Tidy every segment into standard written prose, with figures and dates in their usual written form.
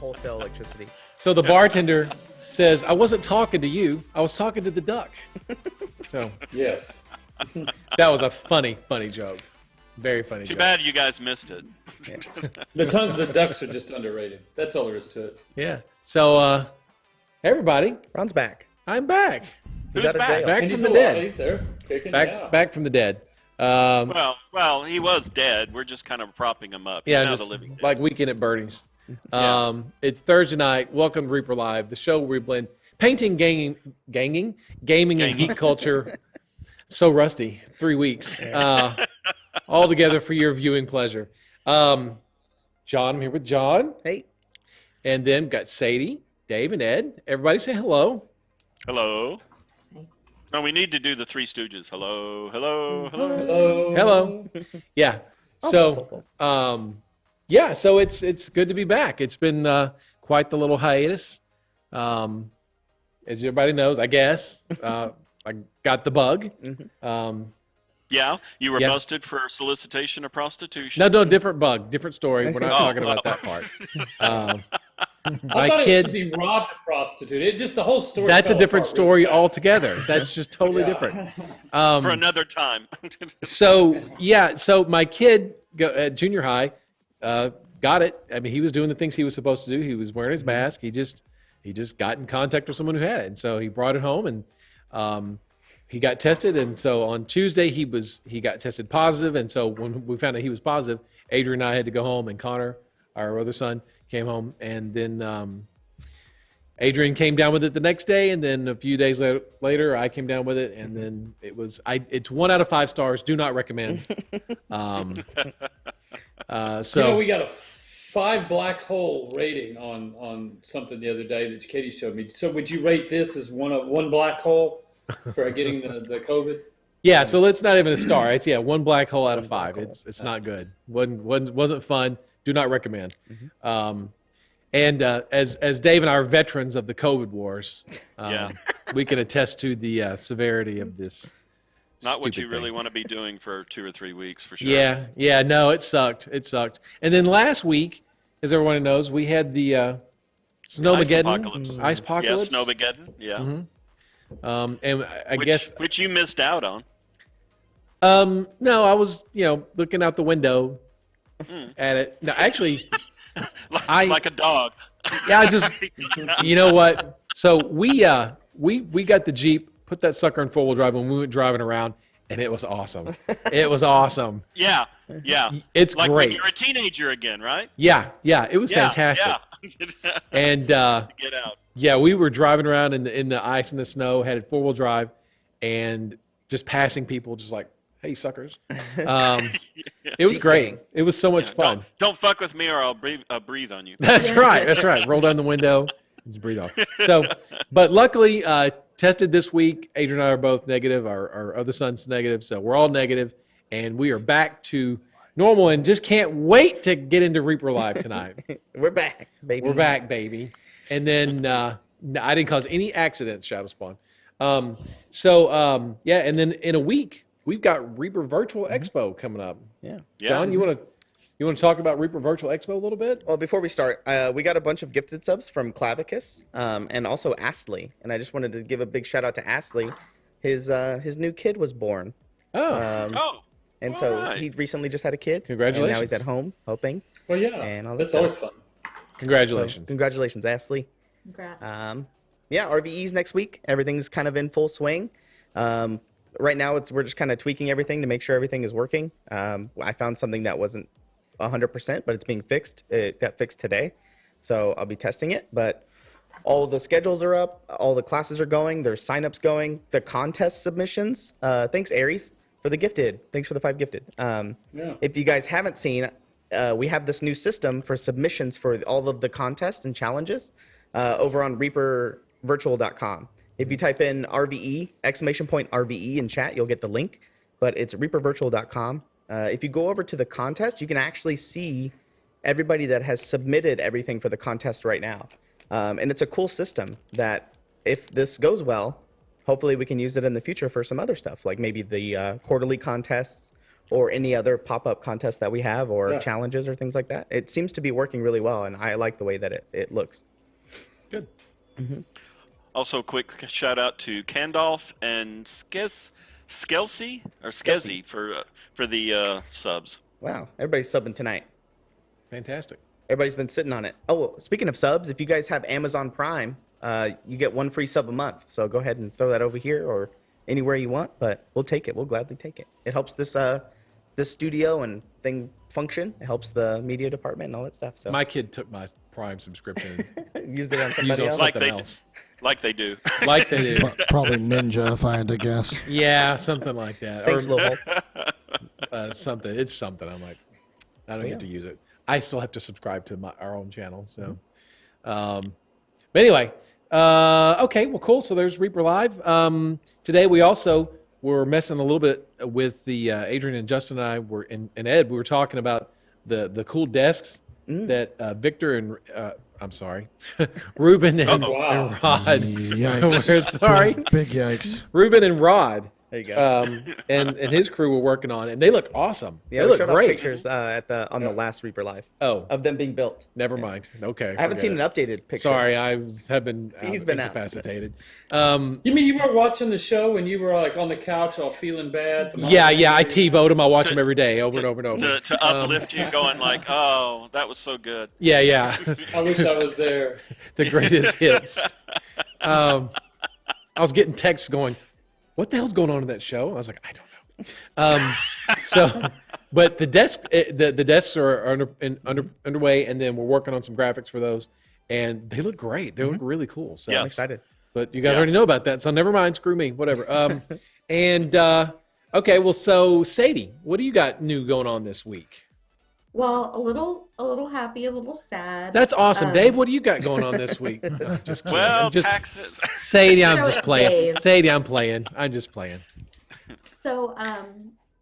wholesale electricity. So the bartender says, "I wasn't talking to you. I was talking to the duck." So Yes. that was a funny joke. Very funny Too joke. bad you guys missed it. The ducks are just underrated. That's all there is to it. Yeah. So, everybody, Ron's back. I'm back. He's Who's out of back? jail. Back And from he's the alive. dead. He's there, kicking. Back from the dead. Well, he was dead. We're just kind of propping him up. He's Yeah, now just the living dead. like Weekend at Bernie's. Yeah. It's Thursday night. Welcome to Reaper Live, the show where we blend painting, gaming, and geek culture. So rusty. 3 weeks. All together for your viewing pleasure. John, I'm here with John. Hey. And then got Sadie, Dave, and Ed. Everybody say hello. Hello. No, we need to do the Three Stooges. Hello, hello, hello. Hello. Hello. Yeah. So, yeah. So it's good to be back. It's been quite the little hiatus. As everybody knows, I guess I got the bug. Yeah, you were Yeah. busted for solicitation of prostitution. No, different bug, different story. We're not talking about that part. I My thought kid. he robbed a prostitute. It just the whole story. That's a fell different apart story really fast. altogether. That's just totally different. For another time. So yeah, so my kid at junior high got it. I mean, he was doing the things he was supposed to do. He was wearing his mask. He just got in contact with someone who had it, and so he brought it home and he got tested. And so on Tuesday he got tested positive. And so when we found out he was positive, Adrian and I had to go home, and Connor, our other son, came home, and then Adrian came down with it the next day, and then a few days later I came down with it, and then it's 1 out of 5 stars. Do not recommend. So we got a 5 black hole rating on something the other day that Katie showed me. So would you rate this as one black hole for getting the COVID? yeah, so it's not even a star. It's 1 black hole out of 5. It's not good. Wasn't fun. Do not recommend. And as Dave and I are veterans of the COVID wars, we can attest to the severity of this. Not what you stupid really thing. want to be doing for 2 or 3 weeks, for sure. Yeah, no, it sucked. And then last week, as everyone knows, we had the Snowmageddon. Ice apocalypse. Yeah, Snowmageddon, yeah. And I guess Which you missed out on. no, I was looking out the window at it. No, actually, like a dog. yeah, I just you know what? So we got the Jeep, put that sucker in 4-wheel drive, and we went driving around, and it was awesome. It was awesome. Yeah. It's like great. when you're a teenager again, right? Yeah, it was fantastic. Yeah. And To get out. yeah, we were driving around in the ice and the snow, had 4-wheel drive, and just passing people, just like, hey, suckers. It was great. It was so much fun. Don't fuck with me, or I'll breathe on you. That's right. Roll down the window, just breathe off. So, but luckily, tested this week. Adrian and I are both negative. Our other son's negative, so we're all negative, and we are back to normal. And just can't wait to get into Reaper Live tonight. We're back, baby. We're back, baby. And then I didn't cause any accidents, Shadow Spawn. Yeah, and then in a week we've got Reaper Virtual Expo coming up. Yeah. John, you want to talk about Reaper Virtual Expo a little bit? Well, before we start, we got a bunch of gifted subs from Clavicus and also Astley. And I just wanted to give a big shout out to Astley. His new kid was born. And so right. he recently just had a kid. Congratulations. And now he's at home hoping. Well, yeah. And all That's that always stuff. fun. Congratulations. So, congratulations, Astley. Congrats. Yeah, RVE's next week. Everything's kind of in full swing. Right now, we're just kind of tweaking everything to make sure everything is working. I found something that wasn't 100%, but it's being fixed. It got fixed today, so I'll be testing it. But all the schedules are up. All the classes are going. There's signups going. The contest submissions. Thanks, Aries, for the gifted. Thanks for the 5 gifted. If you guys haven't seen, we have this new system for submissions for all of the contests and challenges over on reapervirtual.com. If you type in RVE, !RVE in chat, you'll get the link, but it's reapervirtual.com. If you go over to the contest, you can actually see everybody that has submitted everything for the contest right now. And it's a cool system that if this goes well, hopefully we can use it in the future for some other stuff, like maybe the quarterly contests or any other pop-up contests that we have or Yeah. challenges or things like that. It seems to be working really well, and I like the way that it looks. Good. Also, quick shout out to Candolph and Skelsey for the subs. Wow, everybody's subbing tonight. Fantastic. Everybody's been sitting on it. Oh, well, speaking of subs, if you guys have Amazon Prime, you get 1 free sub a month. So go ahead and throw that over here or anywhere you want, but we'll take it. We'll gladly take it. It helps this studio and thing function. It helps the media department and all that stuff. So My kid took my Prime subscription. use it on Use somebody it on else. Like something they- else. Like they do. Like they do. Probably Ninja, if I had to guess. Yeah, something like that. Thanks, Or Lil Hulk. something. It's something. I'm like, I don't Yeah. get to use it. I still have to subscribe to our own channel. So, but anyway, okay, well, cool. So there's Reaper Live. Today we also were messing a little bit with the Adrian and Justin and I were and Ed. We were talking about the cool desks that Victor and I'm sorry, Ruben and, Wow. and Rod. Yikes. We're sorry, Big yikes. Ruben and Rod. There you go. And his crew were working on it, and they look awesome. Yeah, they we look showed off great. pictures on the last Reaper Live Oh, of them being built. never mind. Okay, I haven't forget seen it. an updated picture. Sorry, I have been He's been out. incapacitated. You mean you were watching the show and you were like on the couch all feeling bad? Yeah, I TiVoed them. I watch them every day, over and over and over. To uplift you, going like, "Oh, that was so good." Yeah. I wish I was there. The greatest hits. I was getting texts going, "What the hell's going on in that show?" I was like, "I don't know." But the desks are underway, and then we're working on some graphics for those, and they look great. They look really cool. So Yeah. I'm excited. But you guys already know about that, so never mind. Screw me. Whatever. Okay. Well, so Sadie, what do you got new going on this week? Well, a little happy, a little sad. That's awesome, Um, Dave. What do you got going on this week? No, just kidding. Well, I'm just taxes. Sadie. I'm No, just it's playing. Dave. Sadie, I'm playing. I'm just playing. So,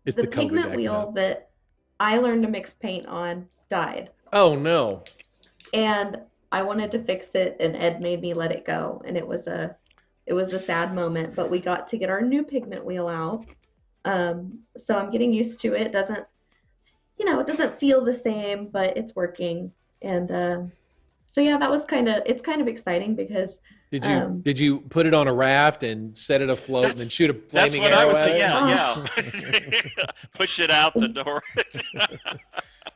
It's the the COVID pigment acting wheel up. that I learned to mix paint on died, Oh no. and I wanted to fix it, and Ed made me let it go, and it was a sad moment. But we got to get our new pigment wheel out, so I'm getting used to it. It doesn't feel the same, but it's working, and so yeah, it's kind of exciting because Did you put it on a raft and set it afloat and then shoot a That's flaming what I arrow was at saying. it? Yeah. Push it out the door.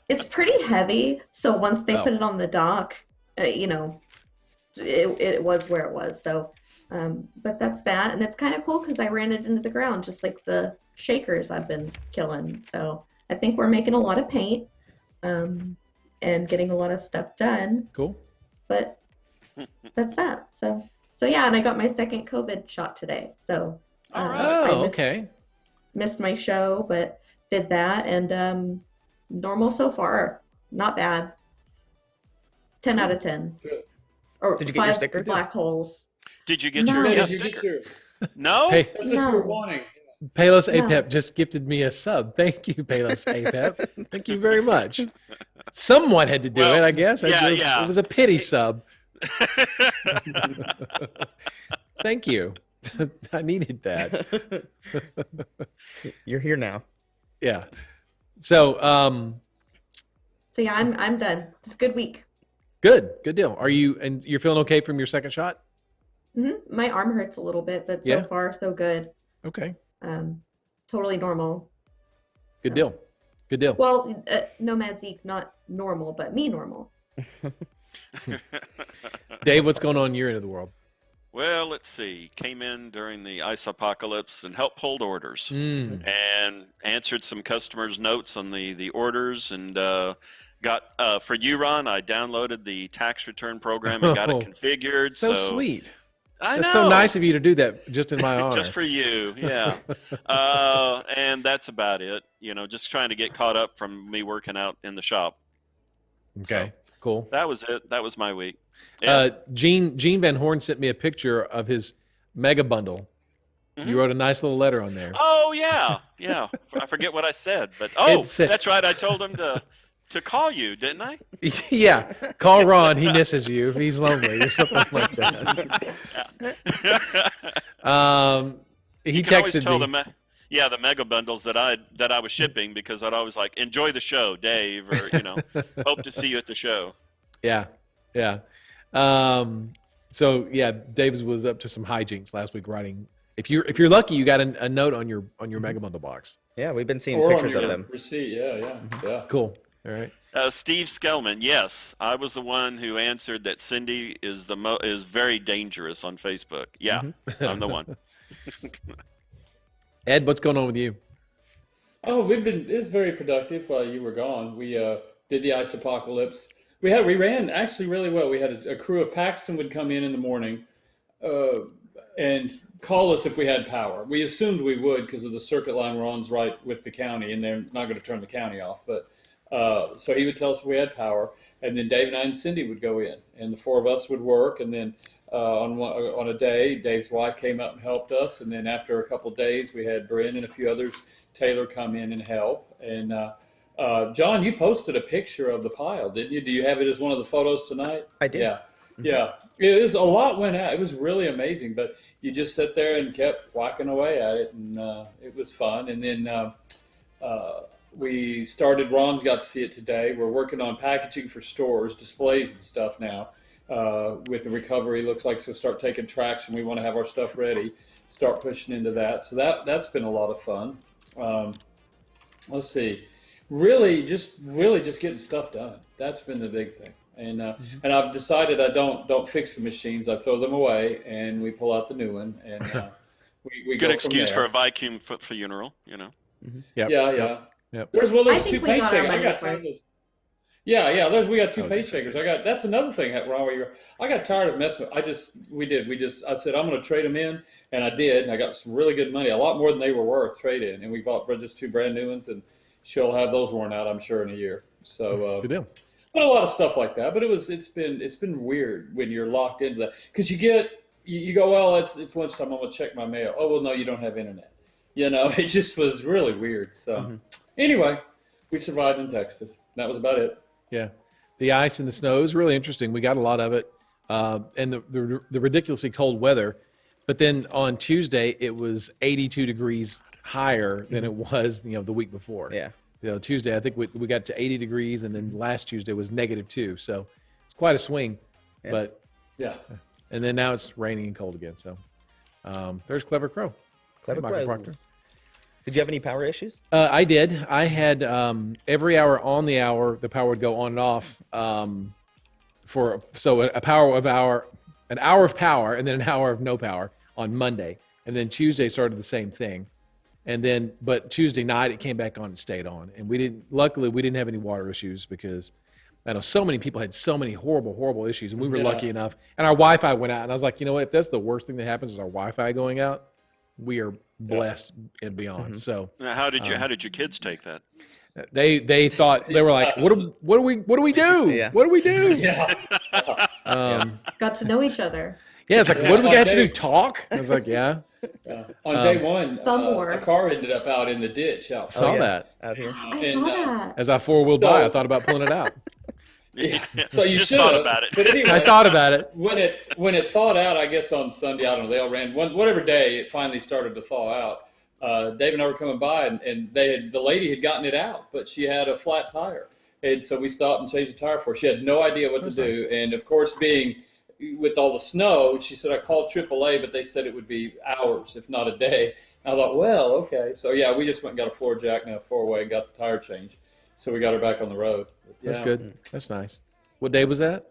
it's pretty heavy. So once they Oh. put it on the dock, it was where it was. So, but that's that, and it's kind of cool because I ran it into the ground just like the shakers I've been killing. So I think we're making a lot of paint, and getting a lot of stuff done. Cool. But that's that. So yeah, and I got my second COVID shot today. So All right. I Oh, missed- okay. missed my show, but did that, and normal so far, not bad. 10 out of 10. Good. Or Did you get your 5 sticker? black holes. Did you get No. your Hey, yeah, did you get sticker? your, No. Hey, that's what you were No. wanting. Payless No. Apep just gifted me a sub. Thank you, Payless Apep. Thank you very much. Someone had to do Well, it, I guess. yeah, It was a pity sub. Thank you. I needed that. You're here now. Yeah. So, So yeah, I'm done. It's a good week. good deal. You're feeling okay from your second shot? My arm hurts a little bit, but Yeah. so far so good. Okay. Totally normal. Good deal. Good deal. Well, Nomad Zeke, not normal, but me normal. Dave, what's going on in your end of the world? Well, let's see. Came in during the ice apocalypse and helped hold orders and answered some customers' notes on the orders and got for you, Ron. I downloaded the tax return program and got it configured. So sweet. I That's know. so nice of you to do that just in my honor. Just for you, yeah. And that's about it. Just trying to get caught up from me working out in the shop. Okay, cool. That was it. That was my week. Yeah. Gene Van Horn sent me a picture of his mega bundle. You wrote a nice little letter on there. Oh yeah. I forget what I said, but It said- that's right. I told him to call you, didn't I? Yeah, call Ron. He misses you. He's lonely or something like that. He You can always texted tell me. Yeah, the mega bundles that I was shipping, because I'd always like, enjoy the show, Dave, or hope to see you at the show. Yeah, yeah. So yeah, David was up to some hijinks last week writing. If you're lucky, you got a note on your mega bundle box. Yeah, we've been seeing Or on pictures your of them. receipt. Yeah. Cool. All right. Steve Skellman, yes, I was the one who answered that Cindy is is very dangerous on Facebook. Yeah, I'm the one. Ed, what's going on with you? Oh, it's very productive while you were gone. We did the ice apocalypse. We ran actually really well. We had a crew of Paxton would come in the morning and call us if we had power. We assumed we would because of the circuit line runs right with the county, and they're not going to turn the county off. But so he would tell us if we had power, and then Dave and I and Cindy would go in, and the four of us would work, and then on a day, Dave's wife came up and helped us, and then after a couple of days, we had Bryn and a few others, Taylor, come in and help. And John, you posted a picture of the pile, didn't you? Do you have it as one of the photos tonight? I did. Yeah. Yeah. It was a lot went out. It was really amazing, but you just sit there and kept whacking away at it, and it was fun. And then we started, Ron's got to see it today. We're working on packaging for stores, displays and stuff now. With the recovery, looks like so start taking traction. We want to have our stuff ready, start pushing into that. So that's been a lot of fun. Let's see. Really just getting stuff done. That's been the big thing. And and I've decided I don't fix the machines. I throw them away and we pull out the new one, and we Good go excuse from for there. a vacuum funeral, Yep. Yeah. Yep. There's I those think two we got our paycheckers. I money's got tired of those. Yeah. We got two Oh, pay shakers. That's another thing, Ron. I got tired of messing. I said I'm going to trade them in, and I did, and I got some really good money, a lot more than they were worth trade-in, and we bought just two brand new ones, and she'll have those worn out, I'm sure, in a year. So Good deal. but a lot of stuff like that. But it's been weird when you're locked into that, because you go, well, it's lunchtime, I'm going to check my mail. Oh well, no, you don't have internet. It just was really weird. So anyway, we survived in Texas. That was about it. Yeah. The ice and the snow is really interesting. We got a lot of it. And the ridiculously cold weather. But then on Tuesday, it was 82 degrees higher than it was, the week before. Yeah. Tuesday, I think we got to 80 degrees, and then last Tuesday was -2. So it's quite a swing. Yeah. But Yeah. and then now it's raining and cold again. So there's Clever Crow. Clever Hey, Michael Crow. Proctor. Did you have any power issues? I did. I had every hour on the hour, the power would go on and off an hour of power, and then an hour of no power on Monday, and then Tuesday started the same thing, but Tuesday night it came back on and stayed on, and luckily we didn't have any water issues, because I know so many people had so many horrible issues, and we were lucky enough, and our Wi-Fi went out, and I was like, you know what, if that's the worst thing that happens is our Wi-Fi going out, we are blessed and beyond. So Now, how did your kids take that? they thought, they were like, what do we do? Yeah. What do we do? Yeah. Got to know each other. Yeah, it's like, what do we got to do? Talk? I was like, yeah, On day one, some more. a car ended up out in the ditch out saw yeah. that. Out here. I saw that. As I four-wheel drive, I thought about pulling it out. So you just should thought have, about it. But anyway, I thought about it. when it thawed out, I guess on Sunday, I don't know, they all ran whatever day it finally started to thaw out. Dave and I were coming by, and the lady had gotten it out, but she had a flat tire, and so we stopped and changed the tire for her. She had no idea what to do, Nice. and of course, being with all the snow, she said I called AAA, but they said it would be hours, if not a day. And I thought, well, okay, so yeah, we just went and got a floor jack and a four-way, and got the tire changed, so we got her back on the road. But, That's yeah, good. That's nice. What day was that?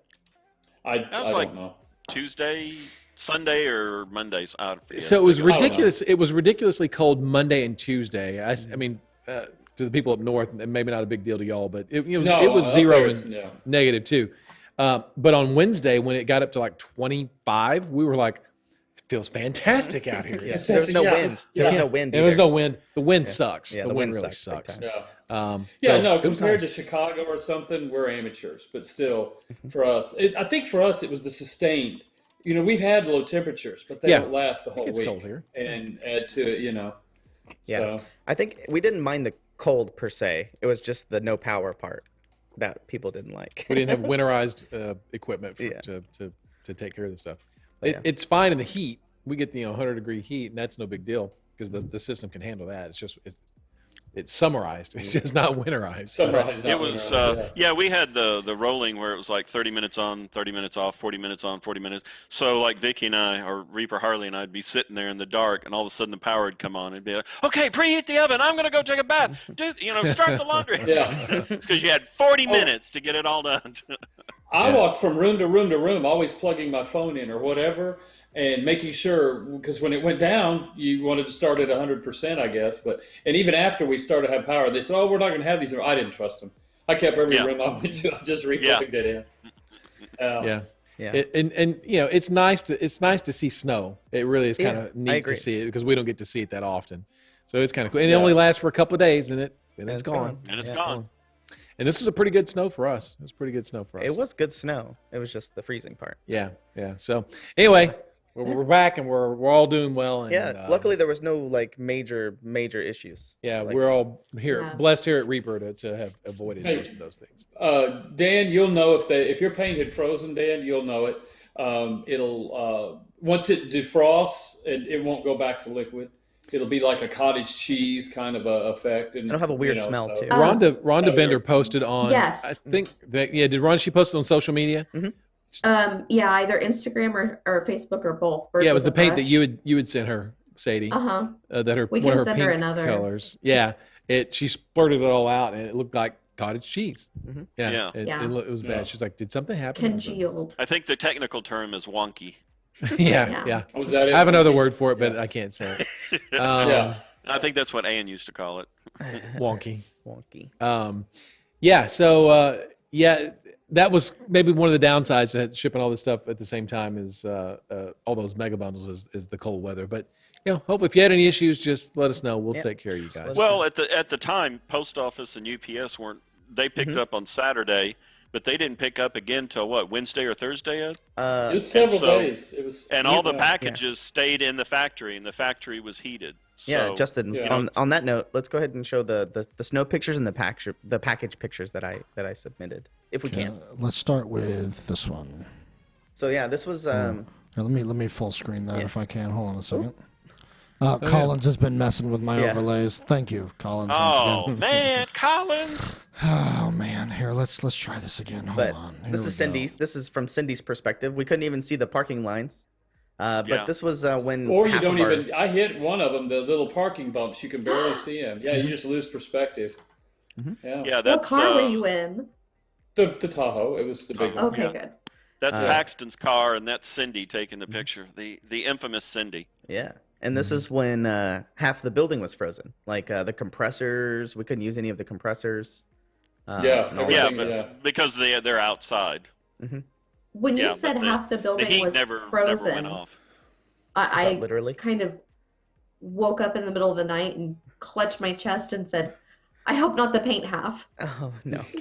I was like- don't know. Tuesday, Sunday, or Mondays? So it was I don't know. ridiculous. It was ridiculously cold Monday and Tuesday. I mean, to the people up north, and maybe not a big deal to y'all, but it was No, it was up 0 there and it's- yeah. -2. But on Wednesday, when it got up to like 25, we were like, it feels fantastic out here. Yeah. There was no Yeah, wind. There was yeah. no wind. There was either. no wind. The wind sucks. Yeah, the the wind wind really sucks big sucks. time. Yeah. So No, it was compared nice. to Chicago or something, we're amateurs. But still, for us, I think for us it was the sustained. We've had low temperatures, but they Yeah. don't last a whole It's week. cold here. And add to it, Yeah. So, I think we didn't mind the cold per se. It was just the no power part that people didn't like. We didn't have winterized equipment Yeah. to take care of the stuff. Yeah. It's fine in the heat. We get 100-degree heat, and that's no big deal. because the system can handle that. It's summarized. It's just not winterized. Summarized. It was, yeah, we had the rolling where it was like 30 minutes on, 30 minutes off, 40 minutes on, 40 minutes. So like Vicky and I, or Reaper Harley and I'd be sitting there in the dark, and all of a sudden the power would come on and be like, okay, preheat the oven. I'm going to go take a bath. Start the laundry. Yeah. Because you had 40 minutes to get it all done. I walked from room to room to room, always plugging my phone in or whatever, and making sure, because when it went down, you wanted to start at 100%, I guess. And even after we started to have power, they said, "Oh, we're not going to have these." I didn't trust them. I kept every room I went to. I just replugged it in. Yeah. Yeah. And it's nice to see snow. It really is kind of neat agree. to see it because we don't get to see it that often. So it's kind of cool. And it only lasts for a couple of days, and it's gone. And it's gone. And this was a pretty good snow for us. It was pretty good snow for us. It was good snow. It was just the freezing part. Yeah. So anyway, we're back and we're all doing well. And, Yeah. Luckily, there was no like major issues. Yeah, Like, we're all here, Yeah. blessed here at Reaper to have avoided Hey. most of those things. Dan, you'll know if your paint had frozen, Dan, you'll know it. It'll once it defrosts, it won't go back to liquid. It'll be like a cottage cheese kind of a effect. And It'll have a weird smell, too. Rhonda Bender yours. posted on. Yes. I think that did Rhonda? She posted on social media. Yeah, either Instagram or Facebook or both. Birds Yeah, it was with the a paint that Brush. you had sent her, Sadie. Uh-huh. That We one can of her send her pink another. colors. Yeah, she splurted it all out, and it looked like cottage cheese. Yeah, Yeah. It was bad. Yeah. She's like, "Did something happen?" Congealed. I think the technical term is wonky. yeah. Was that it? I have another word for it, but I can't say it. Yeah. I think that's what Ann used to call it. Wonky. Wonky. Yeah. So that was maybe one of the downsides to shipping all this stuff at the same time is all those mega bundles is the cold weather. But hopefully if you had any issues, just let us know. We'll take care of you guys. Well, at the time, Post Office and UPS they picked up on Saturday, but they didn't pick up again till what, Wednesday or Thursday, Ed? It was several days. It was, And all the packages stayed in the factory, and the factory was heated. Yeah, So, Justin. Yeah. On that note, let's go ahead and show the snow pictures and the package pictures that I submitted, if we can. Let's start with this one. So yeah, this was Here, let me full screen that Yeah. if I can. Hold on a second. Collins has been messing with my Yeah. overlays. Thank you, Collins. oh, Once again. man, Collins! Oh man, here let's try this again. Hold but on. Here this we is Cindy. go. This is from Cindy's perspective. We couldn't even see the parking lines. But this was when or you half don't of our- even. I hit one of them, the little parking bumps. You can barely see them. Yeah, you just lose perspective. Yeah. Yeah, What that's car were you in? The Tahoe. It was the big one. Okay, yeah. good. that's Paxton's car, and that's Cindy taking the picture, the infamous Cindy. Yeah. And this is when half the building was frozen. Like the compressors, we couldn't use any of the compressors. Yeah, and all Yeah, that Everything, stuff. but because they're outside. When you Yeah, said but half the The building heat was never frozen, went off. I literally. kind of woke up in the middle of the night and clutched my chest and said, "I hope not the paint half. Oh no. What's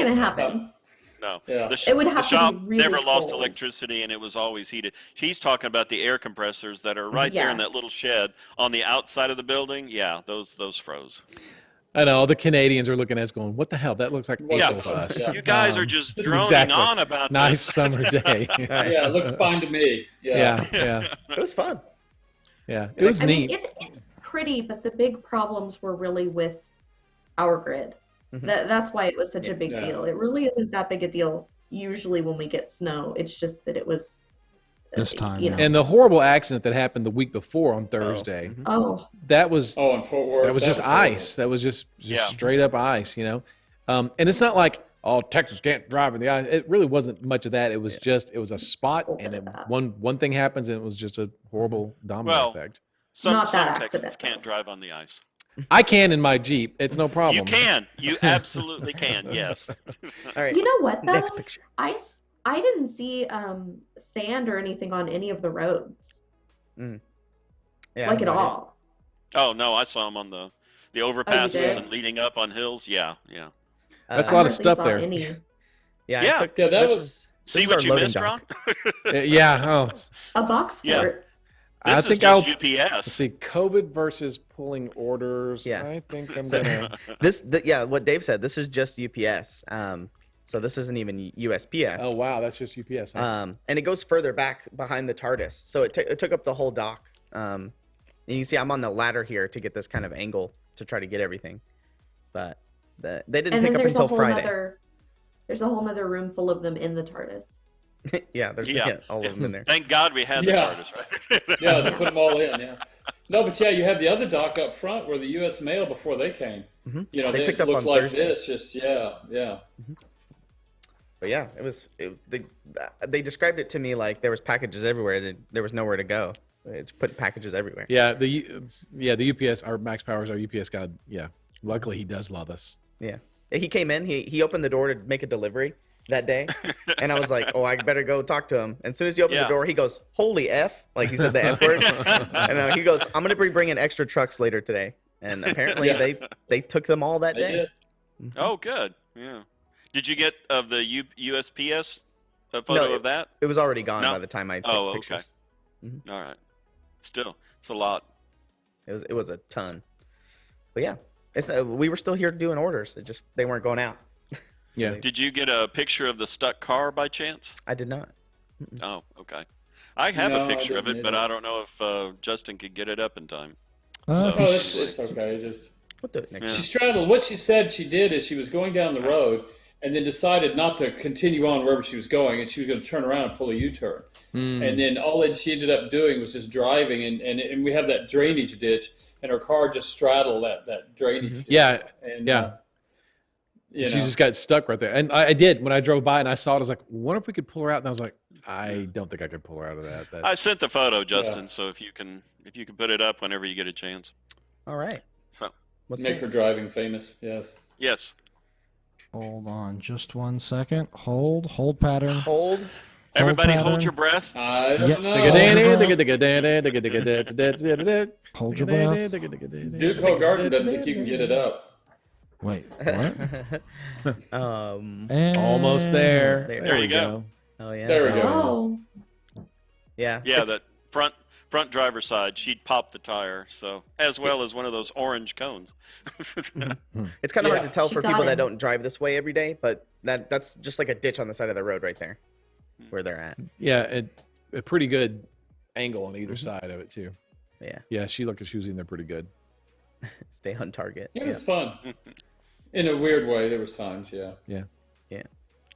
going to happen?" No, Yeah. It would the have to be shop really never lost cold. electricity, and it was always heated. She's talking about the air compressors that are right there in Yes. that little shed on the outside of the building. Yeah, those froze. I know the Canadians are looking at us going, "What the hell? That looks like Yeah. April to us." Yeah. You guys are just This is droning exactly. on about Nice this. summer day. Yeah, it looks fine to me. Yeah. yeah. It was fun. It was I mean, neat. it's pretty, but the big problems were really with our grid. That's why it was such a big Yeah. deal. It really isn't that big a deal usually when we get snow. It's just that it was This time, you know. And the horrible accident that happened the week before on Thursday, Oh, that was Oh, and Fort Worth. that was just ice. That was just Yeah. straight up ice, And it's not like, oh, Texas can't drive in the ice. It really wasn't much of that. It was just it was a spot, Little and bit of that. one thing happens, and it was just a horrible domino Well, effect. Some Not that Texans accident, can't though. drive on the ice. I can in my Jeep. It's no problem. You can. You absolutely can. Yes. All right. you know what though? Next picture. I didn't see sand or anything on any of the roads, Yeah. like at right. all. Oh no, I saw them on the overpasses did? and leading up on hills. Yeah, yeah. That's I a lot of hardly stuff saw there. any. Yeah. Yeah. I took, Yeah, that this was- is- this See is what our you loading missed, dock. Ron? Yeah. A box Yeah. fort. I This think is just I'll UPS. see COVID versus pulling orders. Yeah. I think I'm So- gonna. What Dave said. This is just UPS. So this isn't even USPS. Oh wow, that's just UPS. Huh? And it goes further back behind the TARDIS, so it took up the whole dock. And you see I'm on the ladder here to get this kind of angle to try to get everything. But they didn't And pick then up there's until a whole Friday. there's a whole nother room full of them in the TARDIS. Yeah, there's all of them in there. Thank God we had the Yeah. TARDIS, right? Yeah, they put them all in. Yeah. No, but yeah, you have the other dock up front where the U.S. mail before they came. Mhm. You know, They they picked up looked on like Thursday. this. Just yeah. But yeah, they described it to me like there was packages everywhere. There was nowhere to go. It's put packages everywhere. Yeah, the UPS, our Max Powers, our UPS guy. Yeah, luckily he does love us. Yeah. He came in, he opened the door to make a delivery that day. And I was like, oh, I better go talk to him. And as soon as he opened the door, he goes, holy F. Like he said the F word. And he goes, I'm going to be bringing extra trucks later today. And apparently they took them all that They day. did. Oh, good. Yeah. Did you get of the USPS a photo of that? It was already gone No. by the time I took Oh, okay. pictures. All right. Still, it's a lot. It was a ton. But yeah, we were still here doing orders. They weren't going out. Yeah. Did you get a picture of the stuck car by chance? I did not. Oh, okay. I have No, a I picture of didn't it, but either. I don't know if Justin could get it up in time. Uh, Oh, it's okay. Just We'll do it next Yeah. she time. straddled. What she said she did is she was going down the road and then decided not to continue on wherever she was going, and she was going to turn around and pull a U-turn. And then all that she ended up doing was just driving, and we have that drainage ditch, and her car just straddled that drainage ditch. Yeah, And, yeah. you She know. just got stuck right there. And I did when I drove by and I saw it. I was like, "Wonder if we could pull her out?" And I was like, "I don't think I could pull her out of that." That's, I sent the photo, Justin. So if you can put it up whenever you get a chance. All right. So What's Make her next? driving famous. Yes. yes, hold on just 1 second. Hold pattern. Hold. everybody pattern. hold your breath. I don't Yep. know. Hold your breath. Duke Hogarden doesn't think you can get it up. Wait, what? And almost there. There you go. Oh yeah. There we go. Oh, Yeah. Yeah, that front driver's side, she'd pop the tire, so as well as one of those orange cones. It's kind of hard Yeah. to tell She for got people that him. don't drive this way every day, but that's just like a ditch on the side of the road right there, where they're at. Yeah, a pretty good angle on either side of it too. Yeah. Yeah, she looked like she was in there pretty good. Stay on target. It was fun. In a weird way, there was times, yeah. Yeah,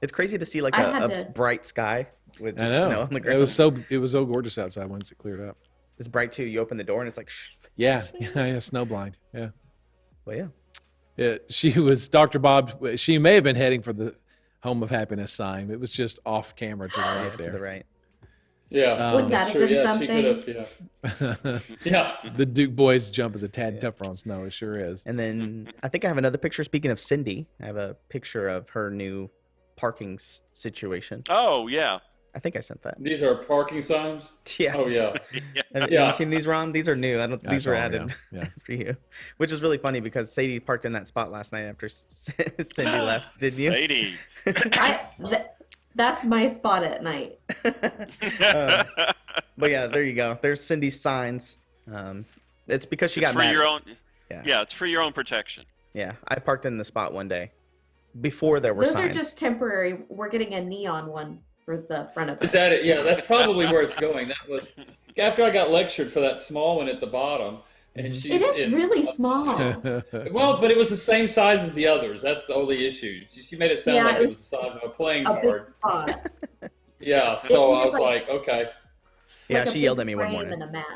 It's crazy to see like I a had to- bright sky with I just know. snow on the ground. It was so gorgeous outside once it cleared up. It's bright too. You open the door and it's like, shh. Yeah, yeah, snow blind. Yeah. Well, yeah. Yeah, she was Dr. Bob. She may have been heading for the Home of Happiness sign. It was just off camera to the Yeah, right to there. the right. Yeah, Wouldn't that's that true. have been Yeah, she could have. Yeah. Yeah. The Duke boys jump is a tad tougher on snow. It sure is. And then I think I have another picture. Speaking of Cindy, I have a picture of her new parking situation. Oh yeah, I think I sent that. These are parking signs. Yeah. Oh yeah. Have Yeah. you seen these, Ron? These are new. I These were saw, added yeah. for you, which is really funny because Sadie parked in that spot last night after Cindy left. Didn't you? Sadie. that's my spot at night. But yeah, there you go. There's Cindy's signs. It's because she It's got for mad. your own. Yeah. Yeah, it's for your own protection. Yeah, I parked in the spot one day before there were Those signs. are just temporary. We're getting a neon one for the front of Is it. that it? Yeah, that's probably where it's going. That was after I got lectured for that small one at the bottom, and she's It is really small. Well, but it was the same size as the others. That's the only issue. She made it sound Yeah, like it it was the size of a playing A big card. spot. Yeah, so It I was was like, okay. Yeah, Like a she yelled big at me one frame morning. and a mat.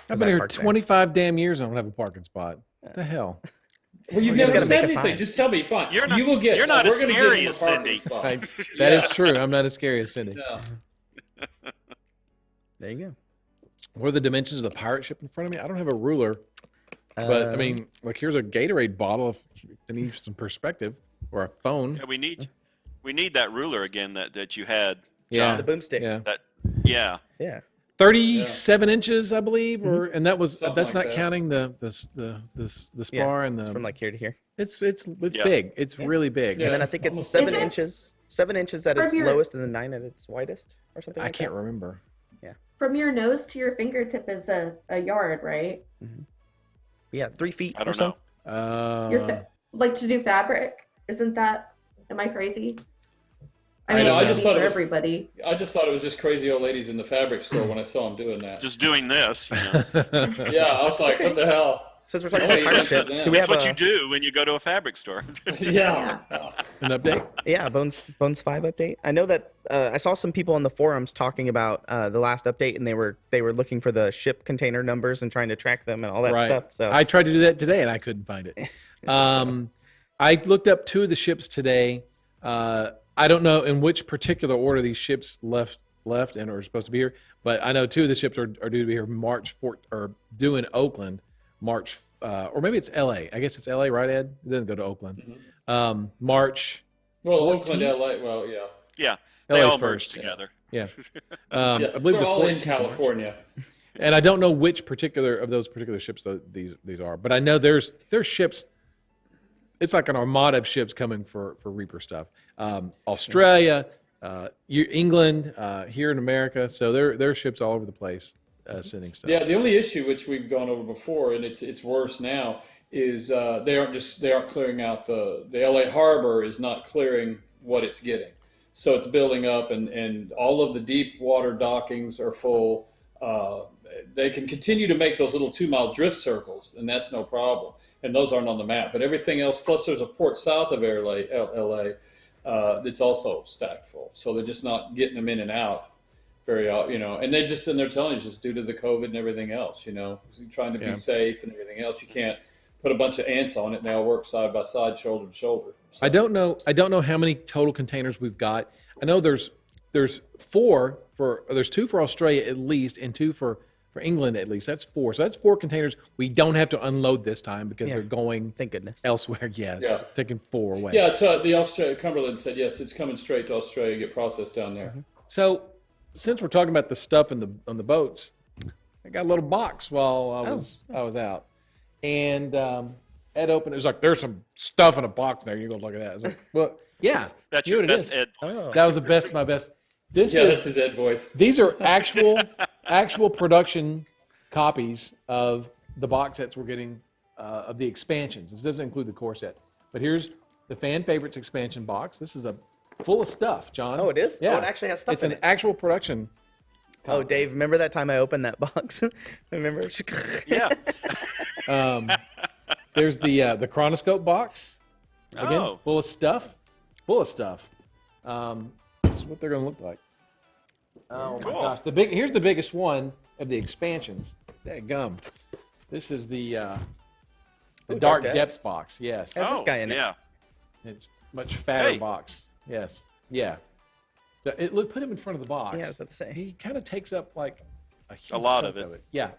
I've I been here parked there. 25 damn years. I don't have a parking spot. What the hell? Well, you've You just never gotta make said a anything. sign. Just tell me. Fine. You're not- You will get. you're not we're as gonna give scary him a as parking Cindy. spot. That is Yeah. true. I'm not as scary as Cindy. Yeah. There you go. What are the dimensions of the pirate ship in front of me? I don't have a ruler, but I mean, like here's a Gatorade bottle if you need some perspective, or a phone. Yeah, we need that ruler again that you had. Yeah, the boomstick. yeah. That yeah. Yeah. 37 inches, I believe, or and that was Something that's like not that. counting the spar and the. It's from like here to here. It's Yeah. big. It's really big. Yeah. And then I think it's Almost 7 Is it? inches. 7 inches at From its your- lowest and then 9 at its widest, or something. I like can't that. remember. From your nose to your fingertip is a yard, right? Yeah, 3 feet. I or don't so. know. Like to do fabric, isn't that? Am I crazy? I mean, know, it's gonna be for everybody. I just thought it was just crazy old ladies in the fabric store when I saw them doing that. Just doing this. Yeah, I was like, what the hell? Since we're talking about pirate ship, do we That's have what you do when you go to a fabric store. Yeah. An update? Yeah, Bones 5 update. I know that I saw some people on the forums talking about the last update, and they were looking for the ship container numbers and trying to track them and all that stuff. So I tried to do that today, and I couldn't find it. I looked up 2 of the ships today. I don't know in which particular order these ships left and are supposed to be here, but I know 2 of the ships are due to be here March 4th, or due in Oakland, March, or maybe it's L.A. I guess it's L.A., right, Ed? It doesn't go to Oakland. March. Well, 14th? Oakland, LA. Well, yeah. Yeah, they LA's all first, merged together. Yeah. Yeah, I believe they're the all in 14th. California. And I don't know which particular of those particular ships these are, but I know there's ships. It's like an armada of ships coming for Reaper stuff. Australia, England, here in America. So there are ships all over the place sending stuff. Yeah, the only issue which we've gone over before, and it's worse now, is they aren't clearing out the LA harbor is not clearing what it's getting. So it's building up, and all of the deep water dockings are full. They can continue to make those little 2-mile drift circles, and that's no problem. And those aren't on the map. But everything else, plus there's a port south of LA that's also stacked full. So they're just not getting them in and out very, and they're telling you it's just due to the COVID and everything else, trying to be safe and everything else. You can't put a bunch of ants on it and they all work side by side, shoulder to shoulder. So. I don't know how many total containers we've got. I know there's 2 for Australia at least, and 2 for England at least. That's 4. So that's 4 containers we don't have to unload this time because they're going, thank goodness, elsewhere. Yeah. Taking 4 away. Yeah, the Australia Cumberland said yes, it's coming straight to Australia, get processed down there. Mm-hmm. So since we're talking about the stuff on the boats, I got a little box while I was out, and Ed opened. It was like, there's some stuff in a box there. You go look at that. I was like, well, yeah, That's you know your what it best is. Ed voice. That was my best. This is Ed voice. These are actual production copies of the box sets we're getting of the expansions. This doesn't include the core set, but here's the fan favorites expansion box. This is full of stuff, John. Oh, it is? Yeah, Oh, it actually has stuff It's in an it. actual production. Oh, Dave, remember that time I opened that box? Remember? Yeah. There's the chronoscope box. Again, Oh. full of stuff. This is what they're going to look like. Oh Cool. my gosh! Here's the biggest one of the expansions. Dadgum. This is the Ooh, Dark Dark Depths Depths. box. Yes, Has this guy in it. Yeah. it's much fatter Hey. box. Yes, yeah. So put him in front of the box. Yeah, I was about to say. He kind of takes up like a huge lot chunk of it. Yeah,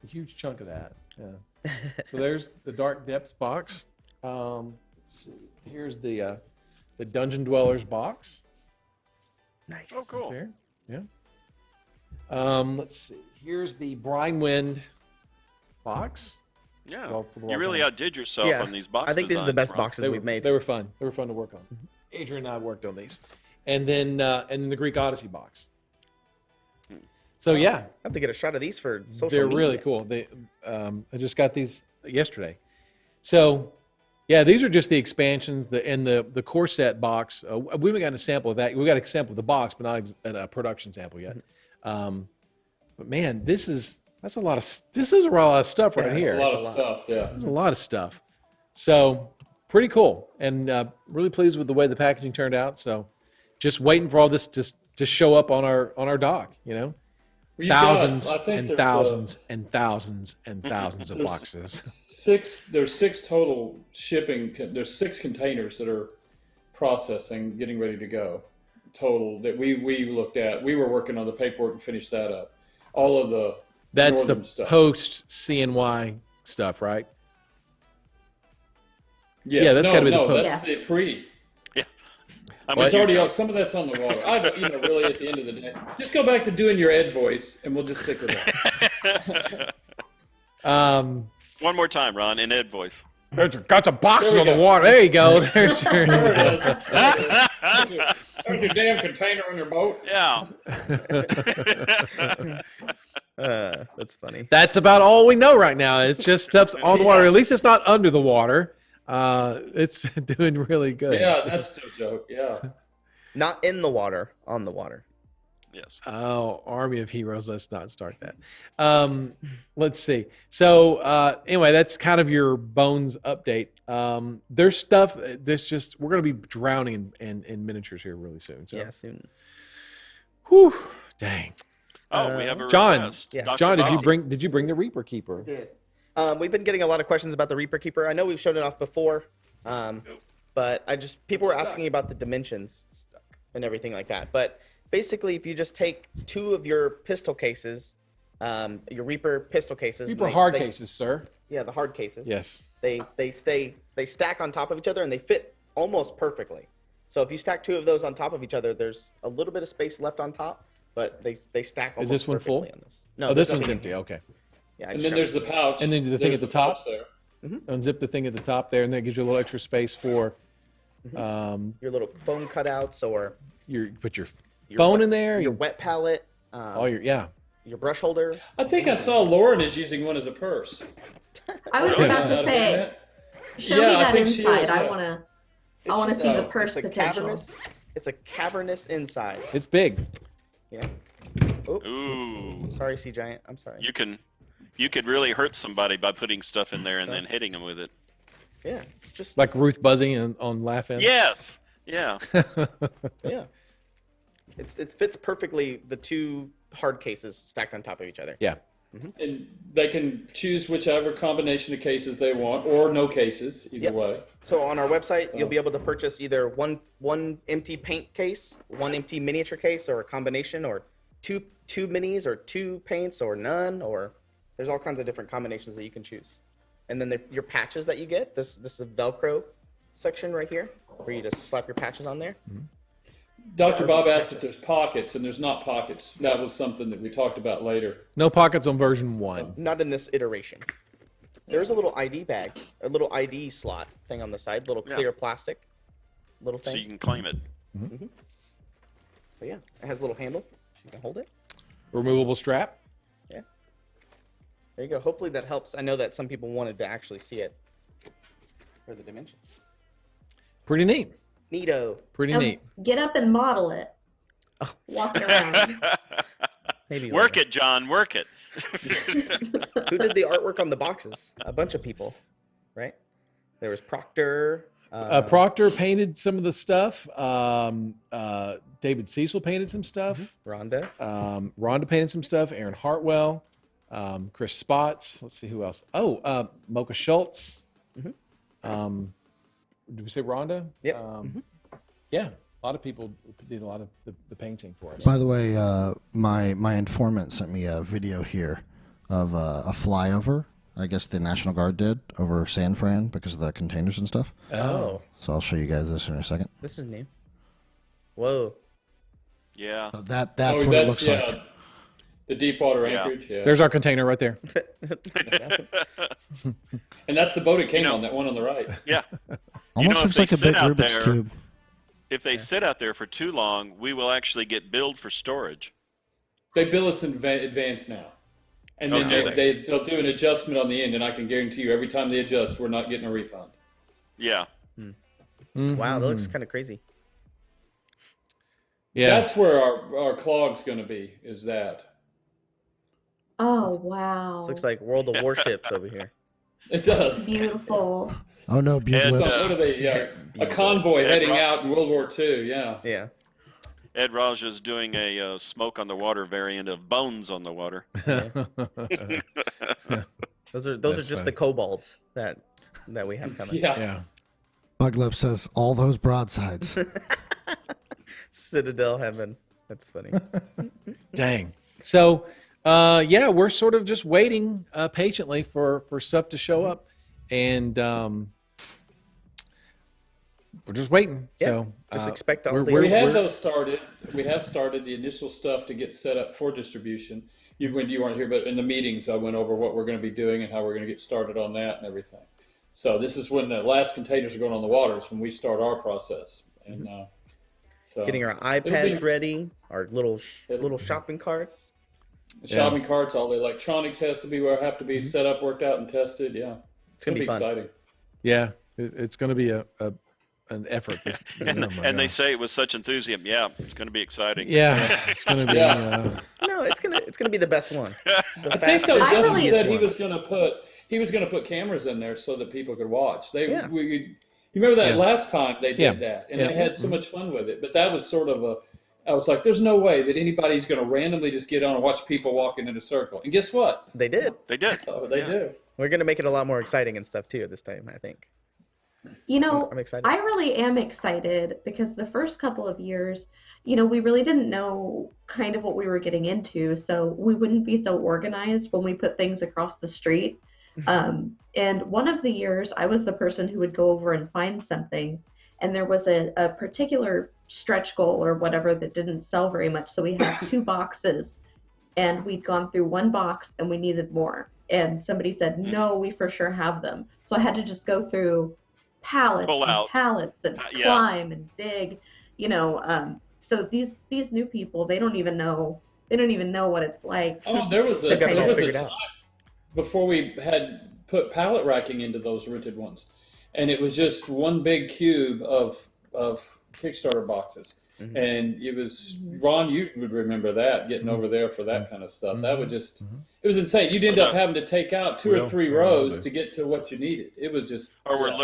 a huge chunk of that. Yeah. So there's the Dark Depths box. Let's see. Here's the Dungeon Dwellers box. Nice. Oh, cool. There. Yeah. Let's see. Here's the Brine Wind box. Yeah. Well, for the You really walk-on. outdid yourself Yeah, on these box I think these are the designs, best Ron. boxes we've made. They were fun. They were fun to work on. Adrian and I worked on these, and then the Greek Odyssey box. So yeah, I have to get a shot of these for social they're media. really cool. They I just got these yesterday. So yeah, these are just the expansions. The core set box. We haven't gotten a sample of that. We got a sample of the box, but not a production sample yet. But man, this is a lot of stuff right Yeah, here. A lot of stuff, yeah. There's a lot of stuff. So pretty cool, and really pleased with the way the packaging turned out. So just waiting for all this to show up on our dock. Well, Thousands I think and there's, thousands and thousands and thousands of there's boxes. There's 6 total shipping. There's 6 containers that are processing, getting ready to go. Total that we looked at. We were working on the paperwork and finished that up. All of the That's the northern stuff. post CNY stuff, right? Yeah, Yeah, that's gotta be the no, post. that's the pre. I'm What? with It's you, already John. on. Some of that's on the water. Really, at the end of the day, just go back to doing your Ed voice, and we'll just stick with that. One more time, Ron, in Ed voice. There's got some boxes There on we the go. water. There you go. There's your, There it is. There it is. There's your damn container on your boat. Yeah. That's funny. That's about all we know right now. It's just stuff's on the water. At least it's not under the water. It's doing really good. Yeah, So, that's still a joke. Yeah. Not in the water, on the water. Yes. Oh, Army of Heroes. Let's not start that. Let's see. So anyway, that's kind of your Bones update. There's stuff that's just, we're going to be drowning in miniatures here really soon. So. Yeah, soon. Whew, dang. Oh, we have a John, request. yeah. Dr. John, Bob. did you bring the Reaper Keeper? Did. We've been getting a lot of questions about the Reaper Keeper. I know we've shown it off before, but people were asking about the dimensions and everything like that. But basically, if you just take 2 of your pistol cases, your Reaper pistol cases. Reaper hard cases, sir. Yeah, the hard cases. Yes. They stack on top of each other and they fit almost perfectly. So if you stack 2 of those on top of each other, there's a little bit of space left on top, but they stack almost Is this one full? perfectly on this. No, Oh, there's this one's nothing in empty. here. Okay. Yeah, And then there's the pouch. And then the thing There's at the top? pouch there. Unzip the thing at the top there, and that gives you a little extra space for Your little phone cutouts or put your your phone wet- in there. your wet palette, all your your brush holder. I think I saw Lauren is using one as a purse. I was Really? about Is to that say, it? show Yeah, me I that think she inside. is, I yeah. wanna It's see just the purse it's a potential. It's a cavernous inside. It's big. Yeah. Oh, Ooh. sorry, Sea Giant. I'm sorry. You could really hurt somebody by putting stuff in there and then hitting them with it. Yeah, it's just Like Ruth buzzing on laughing. Yes. Yeah. yeah. It fits perfectly, the 2 hard cases stacked on top of each other. Yeah. And they can choose whichever combination of cases they want, or no cases, either Yep. way. So on our website, you'll be able to purchase either one empty paint case, 1 empty miniature case, or a combination, or two minis, or 2 paints, or none, or there's all kinds of different combinations that you can choose. And then your patches that you get, this is a Velcro section right here, where you just slap your patches on there. Dr. Bob asked if there's pockets, and there's not pockets. That was something that we talked about later. No pockets on version 1. Not in this iteration. There's a little ID bag, a little ID slot thing on the side, little clear plastic, little So thing. you can claim it. But yeah, it has a little handle. You can hold it. Removable strap. Yeah. There you go. Hopefully that helps. I know that some people wanted to actually see it for the dimensions. Pretty neat. Neato. Pretty neat. Get up and model it. Walk it around. Maybe Work later. it, John. Work it. Who did the artwork on the boxes? A bunch of people, right? There was Proctor. Proctor painted some of the stuff. David Cecil painted some stuff. Rhonda. Rhonda painted some stuff. Aaron Hartwell. Chris Spots. Let's see who else. Oh, Mocha Schultz. Did we say Rhonda? Yep. Yeah, a lot of people did a lot of the painting for us. By the way, my informant sent me a video here of a flyover. I guess the National Guard did over San Fran because of the containers and stuff. Oh, So I'll show you guys this in a second. this is new. Whoa. Yeah. So that's what it looks yeah, like. The Deepwater Yeah. Anchorage, yeah. There's our container right there. And that's the boat it came on, that one on the right. Yeah. Almost know, looks if like they a big sit out Rubik's there- cube. If they sit out there for too long, we will actually get billed for storage. They bill us in advance now. And then Okay. they'll do an adjustment on the end, and I can guarantee you every time they adjust, we're not getting a refund. Yeah. Wow, that looks kind of crazy. Yeah. That's where our clog's going to be, is that. Oh, wow. This looks like World of Warships over here. It does. Beautiful. Oh no, And, So Buglets. what are they? Yeah, a convoy Ed heading Rock- out in World War II, yeah. Yeah. Ed Raj is doing a smoke on the water variant of Bones on the water. Those are That's just funny. the kobolds that we have coming. Yeah. Yeah. Buglep says all those broadsides. Citadel heaven. That's funny. Dang. So, yeah, we're sort of just waiting patiently for stuff to show up, and we're just waiting. Yeah, So just expect all we're- the- We we're- have those started. We have started the initial stuff to get set up for distribution. When you weren't here, but in the meetings, I went over what we're going to be doing and how we're going to get started on that and everything. So this is when the last containers are going on the water. Is when we start our process. And so Getting our it'll iPads be- ready, our little shopping carts. the shopping carts, all the electronics have to be set up, worked out, and tested. Yeah, it's gonna going to be be fun. exciting. yeah, it's going to be an an effort. This, And, oh my and they gosh. say it with such enthusiasm. Yeah, it's going to be exciting. Yeah, it's gonna be. Yeah. No, it's gonna be the best one. The I think though fastest, I Justin really- said he one. was going to put cameras in there so that people could watch. Yeah. You remember that Yeah. last time they Yeah. did that, and Yeah. they had so much fun with it. But that was sort of a. I was like, there's no way that anybody's going to randomly just get on and watch people walking in a circle. And guess what? They did. They did. Oh, they Yeah. do. We're gonna make it a lot more exciting and stuff too this time, I think. You know, I'm excited. I really am excited because the first couple of years, we really didn't know kind of what we were getting into, so we wouldn't be so organized when we put things across the street. And one of the years, I was the person who would go over and find something, and there was a particular stretch goal or whatever that didn't sell very much, so we had 2 boxes, and we'd gone through 1 box and we needed more. And somebody said, no, we for sure have them. So I had to just go through pallets Pull and out. pallets and Yeah. climb and dig, so these new people, they don't even know what it's like. Oh, there was a They've got it all there was a figured time out. before we had put pallet racking into those rented ones, and it was just one big cube of Kickstarter boxes. Mhm. And it was Ron. You would remember that getting over there for that kind of stuff. That would just it was insane. You'd end up having to take out 2 or 3 rows to get to what you needed. It was just. Or we're yeah.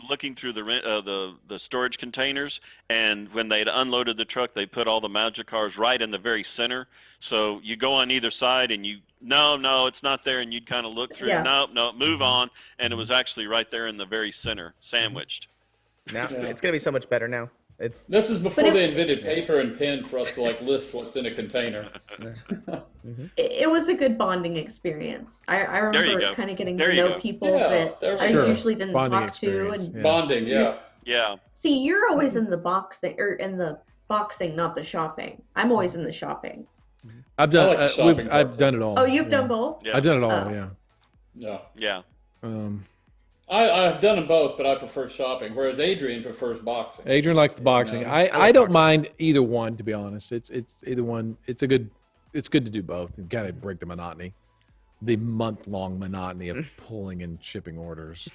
looking through the storage containers, and when they'd unloaded the truck, they put all the magic cars right in the very center. So you go on either side, and no, it's not there, and you'd kind of look through. Yeah. No, move on, and it was actually right there in the very center, sandwiched. Now Yeah. it's gonna be so much better now. It's This is before But they invented paper and pen for us to list what's in a container. It was a good bonding experience. I There you remember go. kind of getting There to you know go. people Yeah, that there we I go. usually didn't Bonding talk to. experience, And yeah. Bonding, yeah. Yeah. see, you're always in the boxing, not the shopping. I'm always in the shopping. I've done. I like the shopping I've part. done it all. Oh, you've yeah. done both? Yeah. I've done it all. Oh. Yeah. Yeah. Yeah. I've done them both, but I prefer shopping, whereas Adrian prefers boxing. Adrian likes the boxing. No. I like don't boxing. mind either one, to be honest. It's either one. It's good to do both. You got to break the monotony, the month-long monotony of pulling and shipping orders.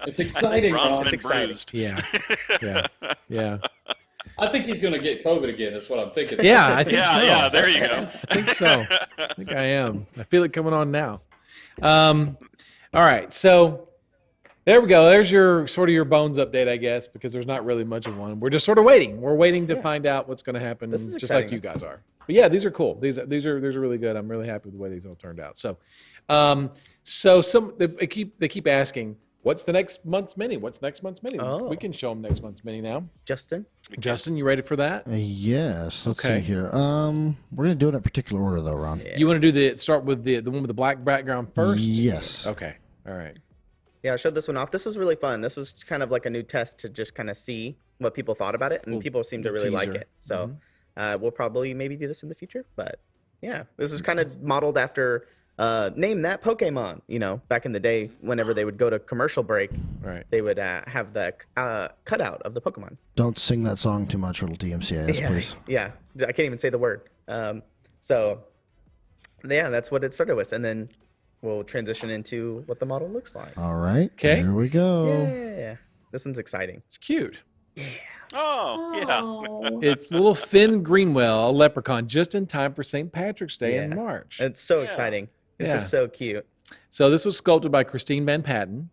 It's exciting, Ron's Ron. been exciting. bruised. Yeah. I think he's going to get COVID again, is what I'm thinking. Yeah, I think Yeah, so. yeah. There you go. I think so. I think I am. I feel it coming on now. All right, so there we go. There's your your bones update, I guess, because there's not really much of one. We're just sort of waiting. We're waiting to find out what's going to happen, This is just like exciting. you guys are. But yeah, these are cool. These are really good. I'm really happy with the way these all turned out. So, they keep asking, what's the next month's mini? What's next month's mini? Oh. We can show them next month's mini now. Justin. Justin, you ready for that? Yes. Let's Okay. see here. We're gonna do it in a particular order, though, Ron. Yeah. You want to do start with the one with the black background first? Yes. Okay. All right. Yeah, I showed this one off. This was really fun. This was kind of like a new test to just kind of see what people thought about it, and people seem to really like teaser. it. So we'll probably maybe do this in the future. But yeah, this is kind of modeled after Name That Pokemon. Back in the day, whenever they would go to commercial break, Right. they would have the cutout of the Pokemon. Don't sing that song too much, or it'll DMCA us, please. Yeah, I can't even say the word. So yeah, that's what it started with, and then we'll transition into what the model looks like. All right. 'Kay. Here we go. Yeah, this one's exciting. It's cute. Oh, yeah. Oh. It's little Finn Greenwell, a leprechaun, just in time for St. Patrick's Day in Yeah. March. It's so Yeah. exciting. This Yeah. is so cute. So this was sculpted by Christine Van Patten,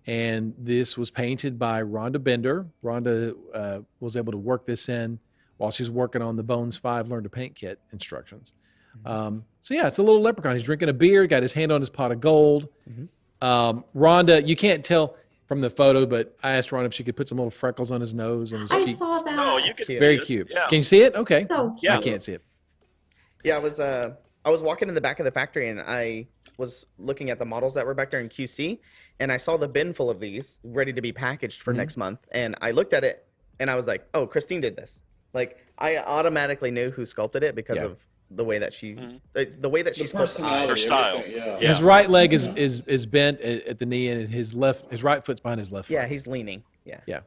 and this was painted by Rhonda Bender. Rhonda was able to work this in while she's working on the Bones 5 Learn to Paint Kit instructions. So yeah, it's a little leprechaun. He's drinking a beer, got his hand on his pot of gold. Rhonda, you can't tell from the photo, but I asked Rhonda if she could put some little freckles on his nose and his I cheeks. saw that. Oh, you can It's see Very it. cute. Yeah. Can you see it? Okay. So Yeah. I can't see it. Yeah, I was walking in the back of the factory and I was looking at the models that were back there in QC, and I saw the bin full of these ready to be packaged for next month. And I looked at it and I was like, "Oh, Christine did this." Like I automatically knew who sculpted it because Yeah. of the way that she the way that she The sculpts eyes. personality, Her style. everything, yeah. Yeah. His right leg is bent at the knee, and his right foot's behind his left foot. Yeah, he's leaning. Yeah. Yeah.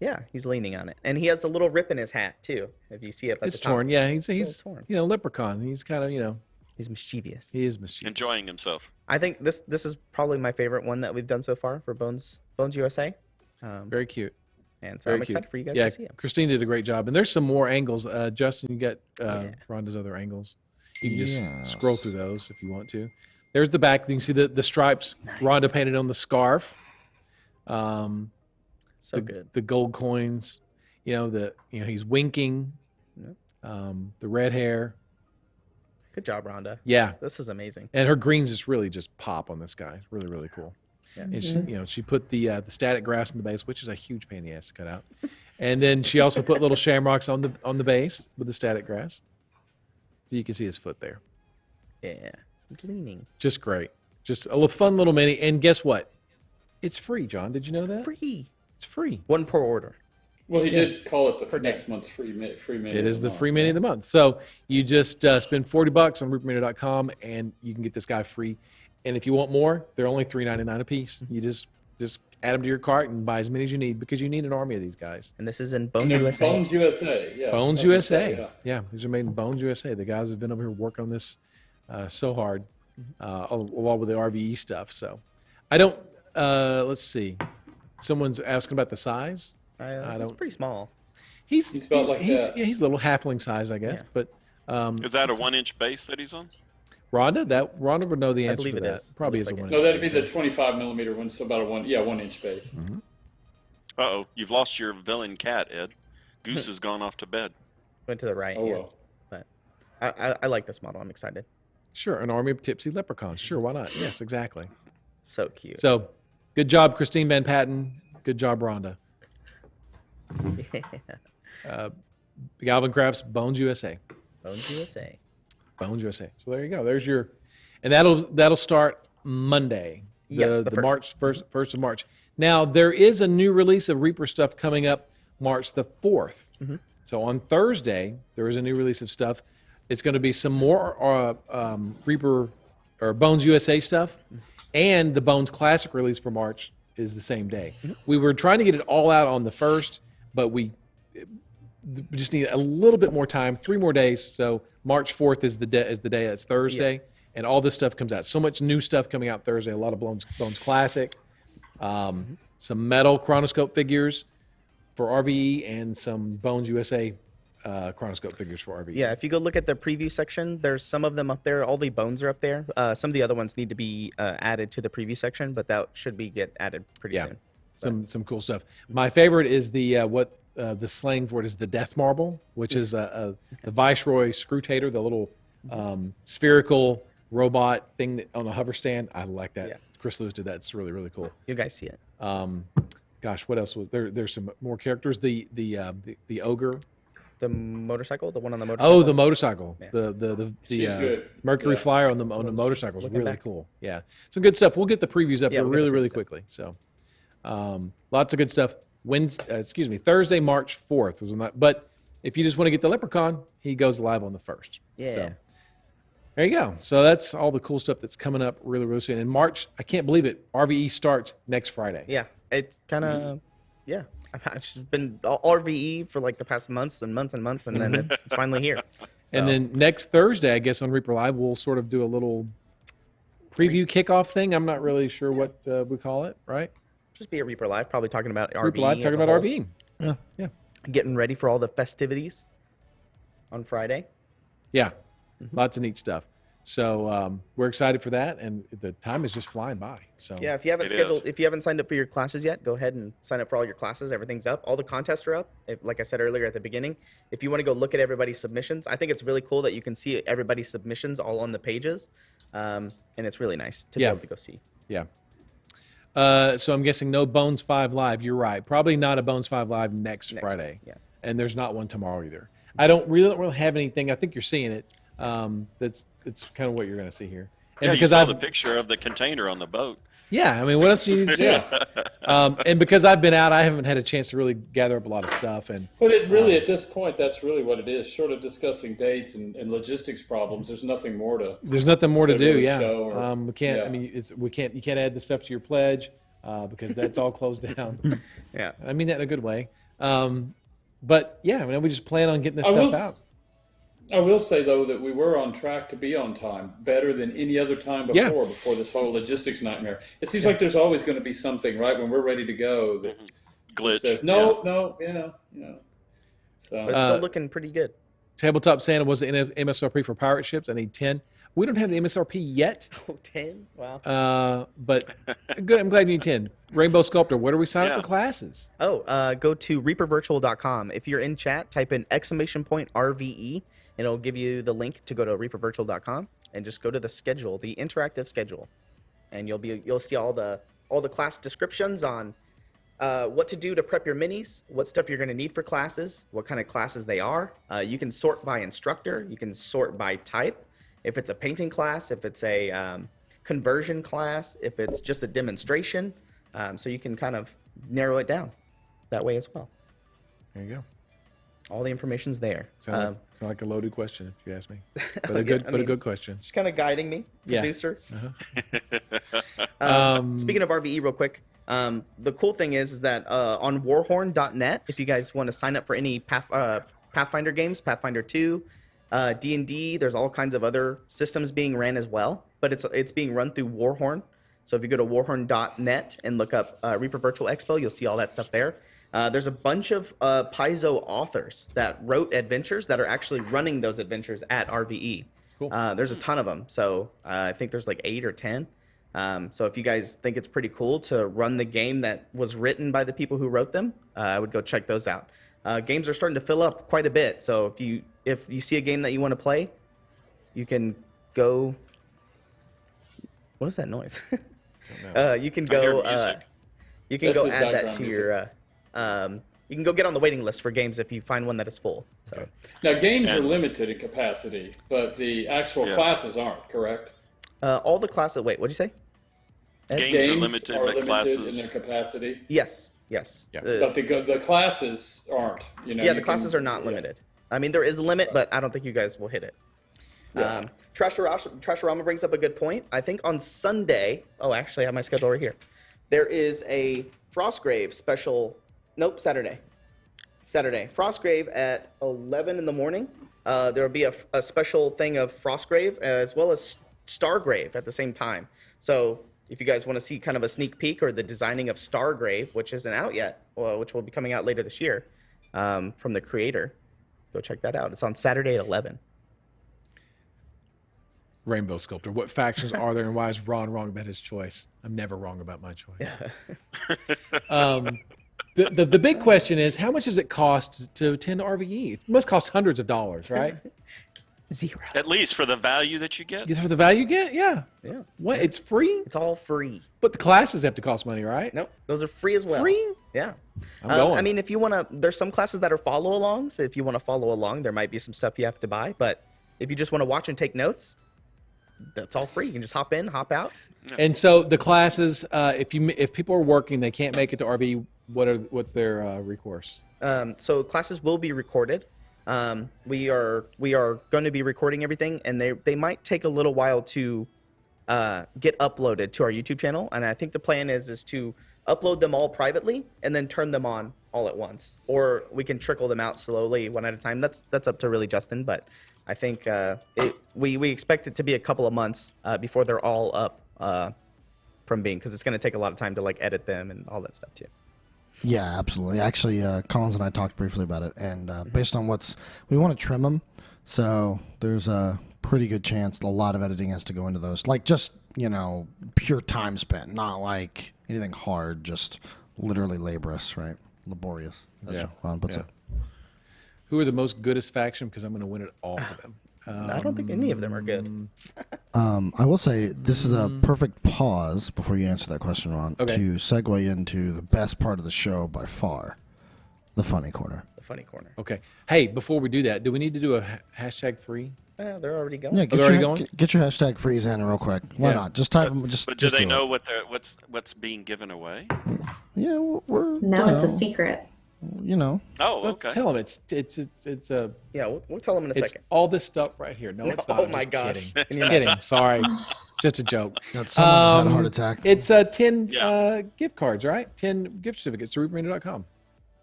Yeah, he's leaning on it. And he has a little rip in his hat too. If you see it at It's the top. torn. Yeah, he's torn. leprechaun. He's kind of He's mischievous. he is mischievous. Enjoying himself. I think this is probably my favorite one that we've done so far for Bones USA. Very cute. And so Very I'm cute. excited for you guys Yeah, to see them. Christine did a great job. And there's some more angles. Justin, you got Rhonda's other angles. You can just scroll through those if you want to. There's the back. You can see the stripes Rhonda painted on the scarf. So good. The gold coins. He's winking. The red hair. Good job, Rhonda. Yeah. This is amazing. And her greens just pop on this guy. It's really, really cool. Yeah. And she put the static grass in the base, which is a huge pain in the ass to cut out. And then she also put little shamrocks on the base with the static grass. So you can see his foot there. Yeah. He's leaning. Just great. Just a fun little mini. And guess what? It's free, John. Did you know that? Free. It's free. One per order. Well, he did call it the next month's free mini. It is the free mini of the month. So you just spend $40 on reapermini.com and you can get this guy free. And if you want more, they're only $3.99 a piece. You just add them to your cart and buy as many as you need because you need an army of these guys. And this is in Bones USA. Bones USA, yeah. Bones USA. Yeah, these are made in Bones USA. The guys have been over here working on this so hard, along with the RVE stuff. So I don't, let's see. Someone's asking about the size. I don't. It's pretty small. He's about like that. He's a little halfling size, I guess. Yeah. But Is that a 1-inch base that he's on? Rhonda would know the answer believe to it that. is. Probably It is a looks 1 like inch. No, that'd be base, the 25 millimeter one, so about a 1 inch base. Mm-hmm. Uh-oh, you've lost your villain cat, Ed. Goose has gone off to bed. Went to the right. Oh, yeah. well. But I like this model. I'm excited. Sure, an army of tipsy leprechauns. Sure, why not? Yes, exactly. So cute. So, good job, Christine Van Patten. Good job, Rhonda. Galvin Crafts, Bones USA. Bones USA. Bones USA. So there you go. There's your, and that'll start Monday. Yes, the the March first of March. Now there is a new release of Reaper stuff coming up March the 4th. Mm-hmm. So on Thursday there is a new release of stuff. It's going to be some more Reaper or Bones USA stuff, and the Bones Classic release for March is the same day. Mm-hmm. We were trying to get it all out on the 1st, but we just need a little bit more time, 3 more days. So March 4th is the day. It's Thursday, and all this stuff comes out. So much new stuff coming out Thursday. A lot of Bones Classic, some metal chronoscope figures for RVE, and some Bones USA chronoscope figures for RVE. Yeah, if you go look at the preview section, there's some of them up there. All the bones are up there. Some of the other ones need to be added to the preview section, but that should get added pretty soon. Some cool stuff. My favorite is the slang for it is the death marble, which is the Viceroy Screwtator, the little spherical robot thing on a hover stand. I like that. Yeah. Chris Lewis did that. It's really, really cool. You guys see it. Gosh, what else was there? There's some more characters. The ogre. The motorcycle, the one on the motorcycle. Oh, the motorcycle. Yeah. The She's good. Mercury Yeah. Flyer on the motorcycle is Looking really back. cool. Yeah, some good stuff. We'll get the previews up Yeah, there we'll get the really previews up. quickly. So, lots of good stuff. Thursday, March 4th was on that. But if you just want to get the Leprechaun, he goes live on the 1st. Yeah. So, there you go. So that's all the cool stuff that's coming up really, really soon. In March, I can't believe it. RVE starts next Friday. Yeah, it's kind of yeah. I've just been RVE for like the past months and months and months, and then it's finally here. So, And then next Thursday, I guess on Reaper Live, we'll sort of do a little preview kickoff thing. I'm not really sure what we call it, right? just be a Reaper Live, probably talking about RVE. Reaper Live, as talking a about whole. RVE. Yeah. Getting ready for all the festivities on Friday. Yeah. Lots of neat stuff. So we're excited for that, and the time is just flying by. So Yeah, if you haven't It scheduled, is. if you haven't signed up for your classes yet, go ahead and sign up for all your classes. Everything's up. All the contests are up. Like I said earlier at the beginning, if you want to go look at everybody's submissions, I think it's really cool that you can see everybody's submissions all on the pages, and it's really nice to be able to go see. Yeah. So I'm guessing no Bones 5 Live. You're right. Probably not a Bones 5 Live next Friday. Yeah. And there's not one tomorrow either. I don't really have anything. I think you're seeing it. It's kind of what you're going to see here. And Yeah, you because saw I've, the picture of the container on the boat. yeah, I mean, what else do you need to see? And because I've been out, I haven't had a chance to really gather up a lot of stuff. And But it really, at this point, that's really what it is. Short of discussing dates and logistics problems, there's nothing more to. there's nothing more to To do. really Yeah. show or- We can't. yeah. I mean, you can't add the stuff to your pledge because that's all closed down. Yeah. I mean that in a good way. But yeah, I mean, we just plan on getting this I will stuff s- out. I will say though that we were on track to be on time, better than any other time Yeah. before this whole logistics nightmare. It seems like there's always going to be something, right? When we're ready to go, that glitch. Says no, So But it's still looking pretty good. Tabletop Santa was the MSRP for pirate ships. I need 10. We don't have the MSRP yet, Oh, 10? Wow. but good. I'm glad you need 10. Rainbow Sculptor, where do we sign up for classes? Oh, go to reapervirtual.com. If you're in chat, type in !RVE, and it'll give you the link to go to reapervirtual.com and just go to the schedule, the interactive schedule, and you'll see all the class descriptions on what to do to prep your minis, what stuff you're going to need for classes, what kind of classes they are. You can sort by instructor. You can sort by type. If it's a painting class, if it's a conversion class, if it's just a demonstration. So you can kind of narrow it down that way as well. There you go. All the information's there. Sound like a loaded question, if you ask me. But a good question. Just kind of guiding me, producer. Uh-huh. Speaking of RVE, real quick, the cool thing is that on warhorn.net, if you guys want to sign up for any Pathfinder games, Pathfinder 2, D&D, there's all kinds of other systems being ran as well, but it's being run through Warhorn. So if you go to warhorn.net and look up Reaper Virtual Expo, you'll see all that stuff there. There's a bunch of Paizo authors that wrote adventures that are actually running those adventures at RVE. That's cool. There's a ton of them. So I think there's like 8 or 10. So if you guys think it's pretty cool to run the game that was written by the people who wrote them, I would go check those out. Games are starting to fill up quite a bit. So if you see a game that you want to play, you can go. What is that noise? You can go. You can go add that to your. You can go get on the waiting list for games if you find one that is full. So now games are limited in capacity, but the actual classes aren't. Correct. All the classes. Wait, what'd you say? Games are limited, but classes in their capacity. Yes. Yeah. But the classes aren't. Yeah, the classes are not limited. I mean, there is a limit, but I don't think you guys will hit it. Yeah. Trasharama brings up a good point. I think on Sunday. Oh, actually, I have my schedule right here. There is a Frostgrave special. Nope, Saturday. Frostgrave at 11 in the morning. There will be a special thing of Frostgrave as well as Stargrave at the same time. So if you guys want to see kind of a sneak peek or the designing of Stargrave, which isn't out yet, which will be coming out later this year from the creator, go check that out. It's on Saturday at 11. Rainbow Sculptor. What factions are there, and why is Ron wrong about his choice? I'm never wrong about my choice. The big question is, how much does it cost to attend RVE? It must cost hundreds of dollars, right? Zero. At least for the value that you get. For the value you get, yeah. What? It's free? It's all free. But the classes have to cost money, right? Nope, those are free as well. Free? Yeah. I'm going. I mean, if you want to, there's some classes that are follow-alongs. If you want to follow along, there might be some stuff you have to buy. But if you just want to watch and take notes, that's all free. You can just hop in, hop out. And so the classes, if people are working, they can't make it to RVE. What's their recourse? So classes will be recorded. We are going to be recording everything, and they might take a little while to get uploaded to our YouTube channel. And I think the plan is to upload them all privately and then turn them on all at once, or we can trickle them out slowly one at a time. That's up to really Justin, but I think we expect it to be a couple of months before they're all up from being, because it's going to take a lot of time to like edit them and all that stuff too. Yeah, absolutely. Actually, Collins and I talked briefly about it, and based on we want to trim them, so there's a pretty good chance a lot of editing has to go into those. Like just, pure time spent, not like anything hard, just literally laborious, right? Laborious, as Ron puts it. Who are the most goodest faction? Because I'm going to win it all for them. I don't think any of them are good. I will say this is a perfect pause before you answer that question, Ron, to segue into the best part of the show by far, the funny corner. The funny corner. Okay. Hey, before we do that, do we need to do a hashtag free? They're already going. Yeah, going? Get your hashtag freeze in real quick. Why not? Just type them. But do they know what's being given away? Yeah, we're it's a secret. Oh, Let's okay. tell them it's a. Yeah, we'll tell them in a It's second. all this stuff right here. No, it's not. Oh I'm my just gosh. Kidding. Kidding. Sorry. Just a joke. Someone just had a heart attack. It's 10 gift cards, right? 10 gift certificates to reaperradio.com.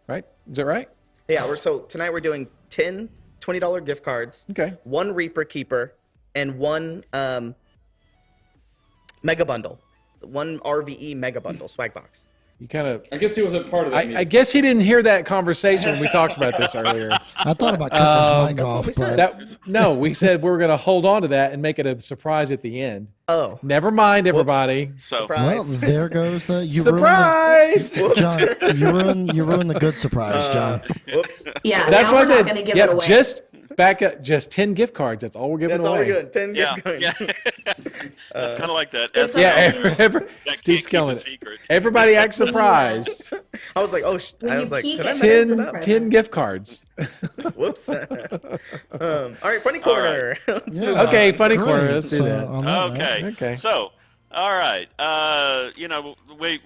Right? Is that right? Yeah, so tonight we're doing 10 $20 gift cards. Okay. 1 Reaper Keeper and 1 mega bundle. 1 RVE mega bundle swag box. You kind of. I guess he wasn't part of that I meeting. guess he didn't hear that conversation when we talked about this earlier. I thought about cutting his mic off, we said. but No, we said we were going to hold on to that and make it a surprise at the end. Oh, Never mind, everybody. So well, surprise! there goes the Surprise! John, you ruined the good surprise, John. Whoops. Yeah, That's now why I we're not said, going to give yep, it away. just back up, just 10 gift cards. That's all we're giving That's all away. we're doing. 10 yeah, gift cards. yeah. That's kind of like that. It's SNL Yeah, that Steve's can't keep killing a it. secret. Everybody act surprised. I was like, oh, When I you was like, peek did I at mess it 10, up? 10 gift cards. Whoops. All right, funny corner. Let's move Yeah. on. Okay, funny Great. corner. Let's do So, that. on that note, Okay. Okay. So, all right.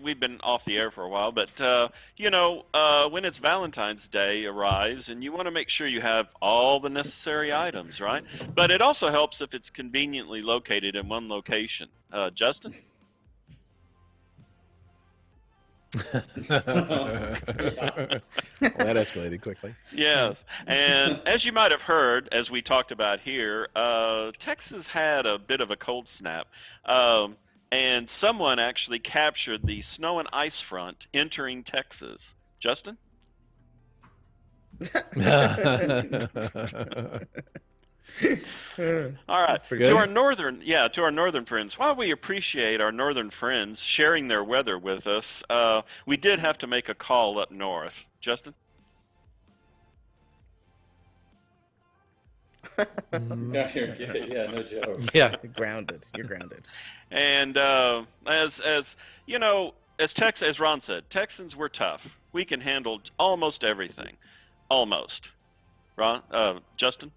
We've been off the air for a while, but when it's Valentine's Day arrives, and you want to make sure you have all the necessary items, right? But it also helps if it's conveniently located in one location. Justin? That escalated quickly. Yes. And as you might have heard, as we talked about here, Texas had a bit of a cold snap. And someone actually captured the snow and ice front entering Texas. Justin? All right. pretty To good. our northern friends, while we appreciate our northern friends sharing their weather with us, we did have to make a call up north. Justin? Yeah, no joke. Yeah. You're grounded. You're grounded. And as Ron said, Texans were tough. We can handle almost everything. Almost. Justin?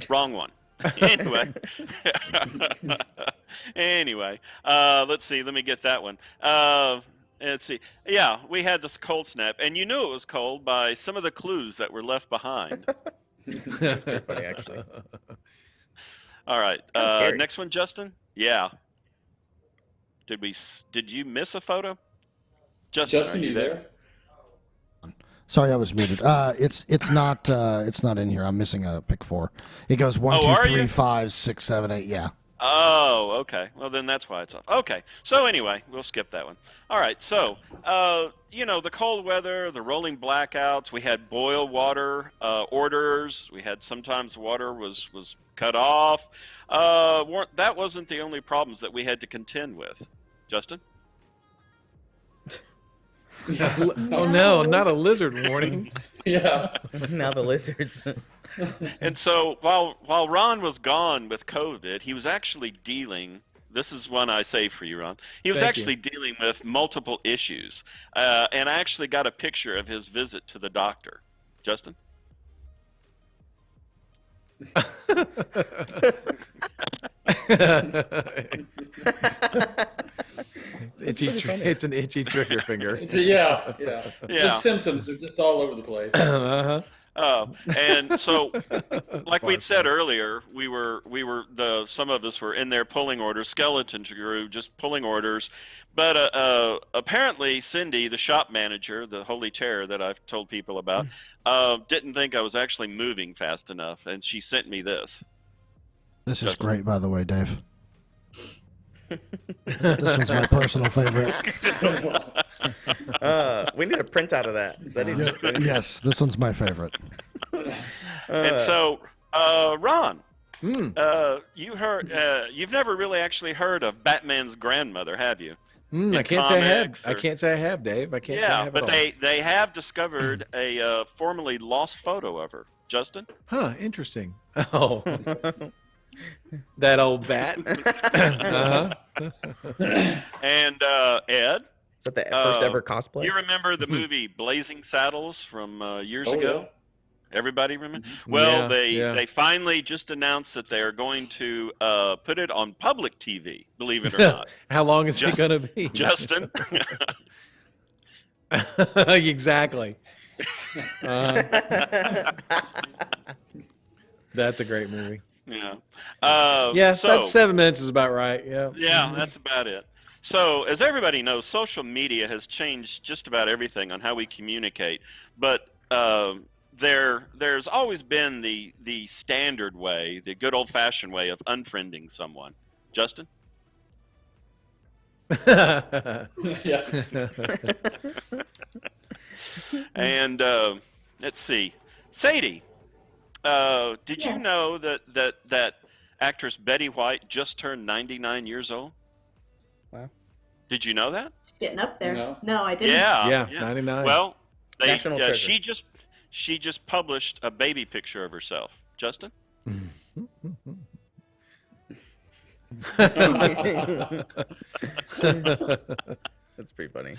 Wrong one. Anyway. Let's see. Let me get that one. Let's see. Yeah, we had this cold snap, and you knew it was cold by some of the clues that were left behind. That's pretty funny, actually. All right. Kinda scary. Next one, Justin. Yeah. Did you miss a photo? Justin, are you there? Sorry, I was muted. It's not in here. I'm missing a pick 4. It goes 1, Oh, 2, are 3, you? 5, 6, 7, 8. Yeah. Oh, okay. Well, then that's why it's off. Okay. So anyway, we'll skip that one. All right. So, the cold weather, the rolling blackouts. We had boil water orders. We had sometimes water was cut off. That wasn't the only problems that we had to contend with. Justin? Oh no, not a lizard warning. Yeah. Now the lizards. And so while Ron was gone with COVID, he was actually dealing. This is one I saved for you, Ron. He was Thank actually dealing with multiple issues, and I actually got a picture of his visit to the doctor. Justin? It's an itchy trigger finger. Yeah. The Yeah. symptoms are just all over the place. Uh-huh. And so, like we'd said Far. earlier, some of us were in there pulling orders, skeleton crew, just pulling orders. But apparently, Cindy, the shop manager, the holy terror that I've told people about, didn't think I was actually moving fast enough, and she sent me this. This is great, by the way, Dave. This one's my personal favorite. We need a printout of that. Yes, this one's my favorite. And so, Ron, Mm. you've never really actually heard of Batman's grandmother, have you? I can't say I have. comics I or- can't say I have, Dave. I can't say I Yeah, have but at all. they have discovered a formerly lost photo of her. Justin? Huh, interesting. Oh. That old bat. Uh-huh. And Ed? Is that the first Uh, ever cosplay? You remember the movie Blazing Saddles from years Oh, ago? yeah. Everybody remember? Well, Yeah, they finally just announced that they are going to put it on public TV, believe it or not. How long is it going to be? Justin? Exactly. That's a great movie. Yeah. Yeah, so, that's 7 minutes is about right. Yeah. Yeah, that's about it. So, as everybody knows, social media has changed just about everything on how we communicate. But there's always been the standard way, the good old-fashioned way of unfriending someone. Justin? Yeah. And let's see, Sadie, did you Yes. know that actress Betty White just turned 99 years old? Wow. Did you know that? She's getting up there. No. No, I didn't. Yeah, 99. Well, National treasure. she just published a baby picture of herself. Justin? That's pretty funny.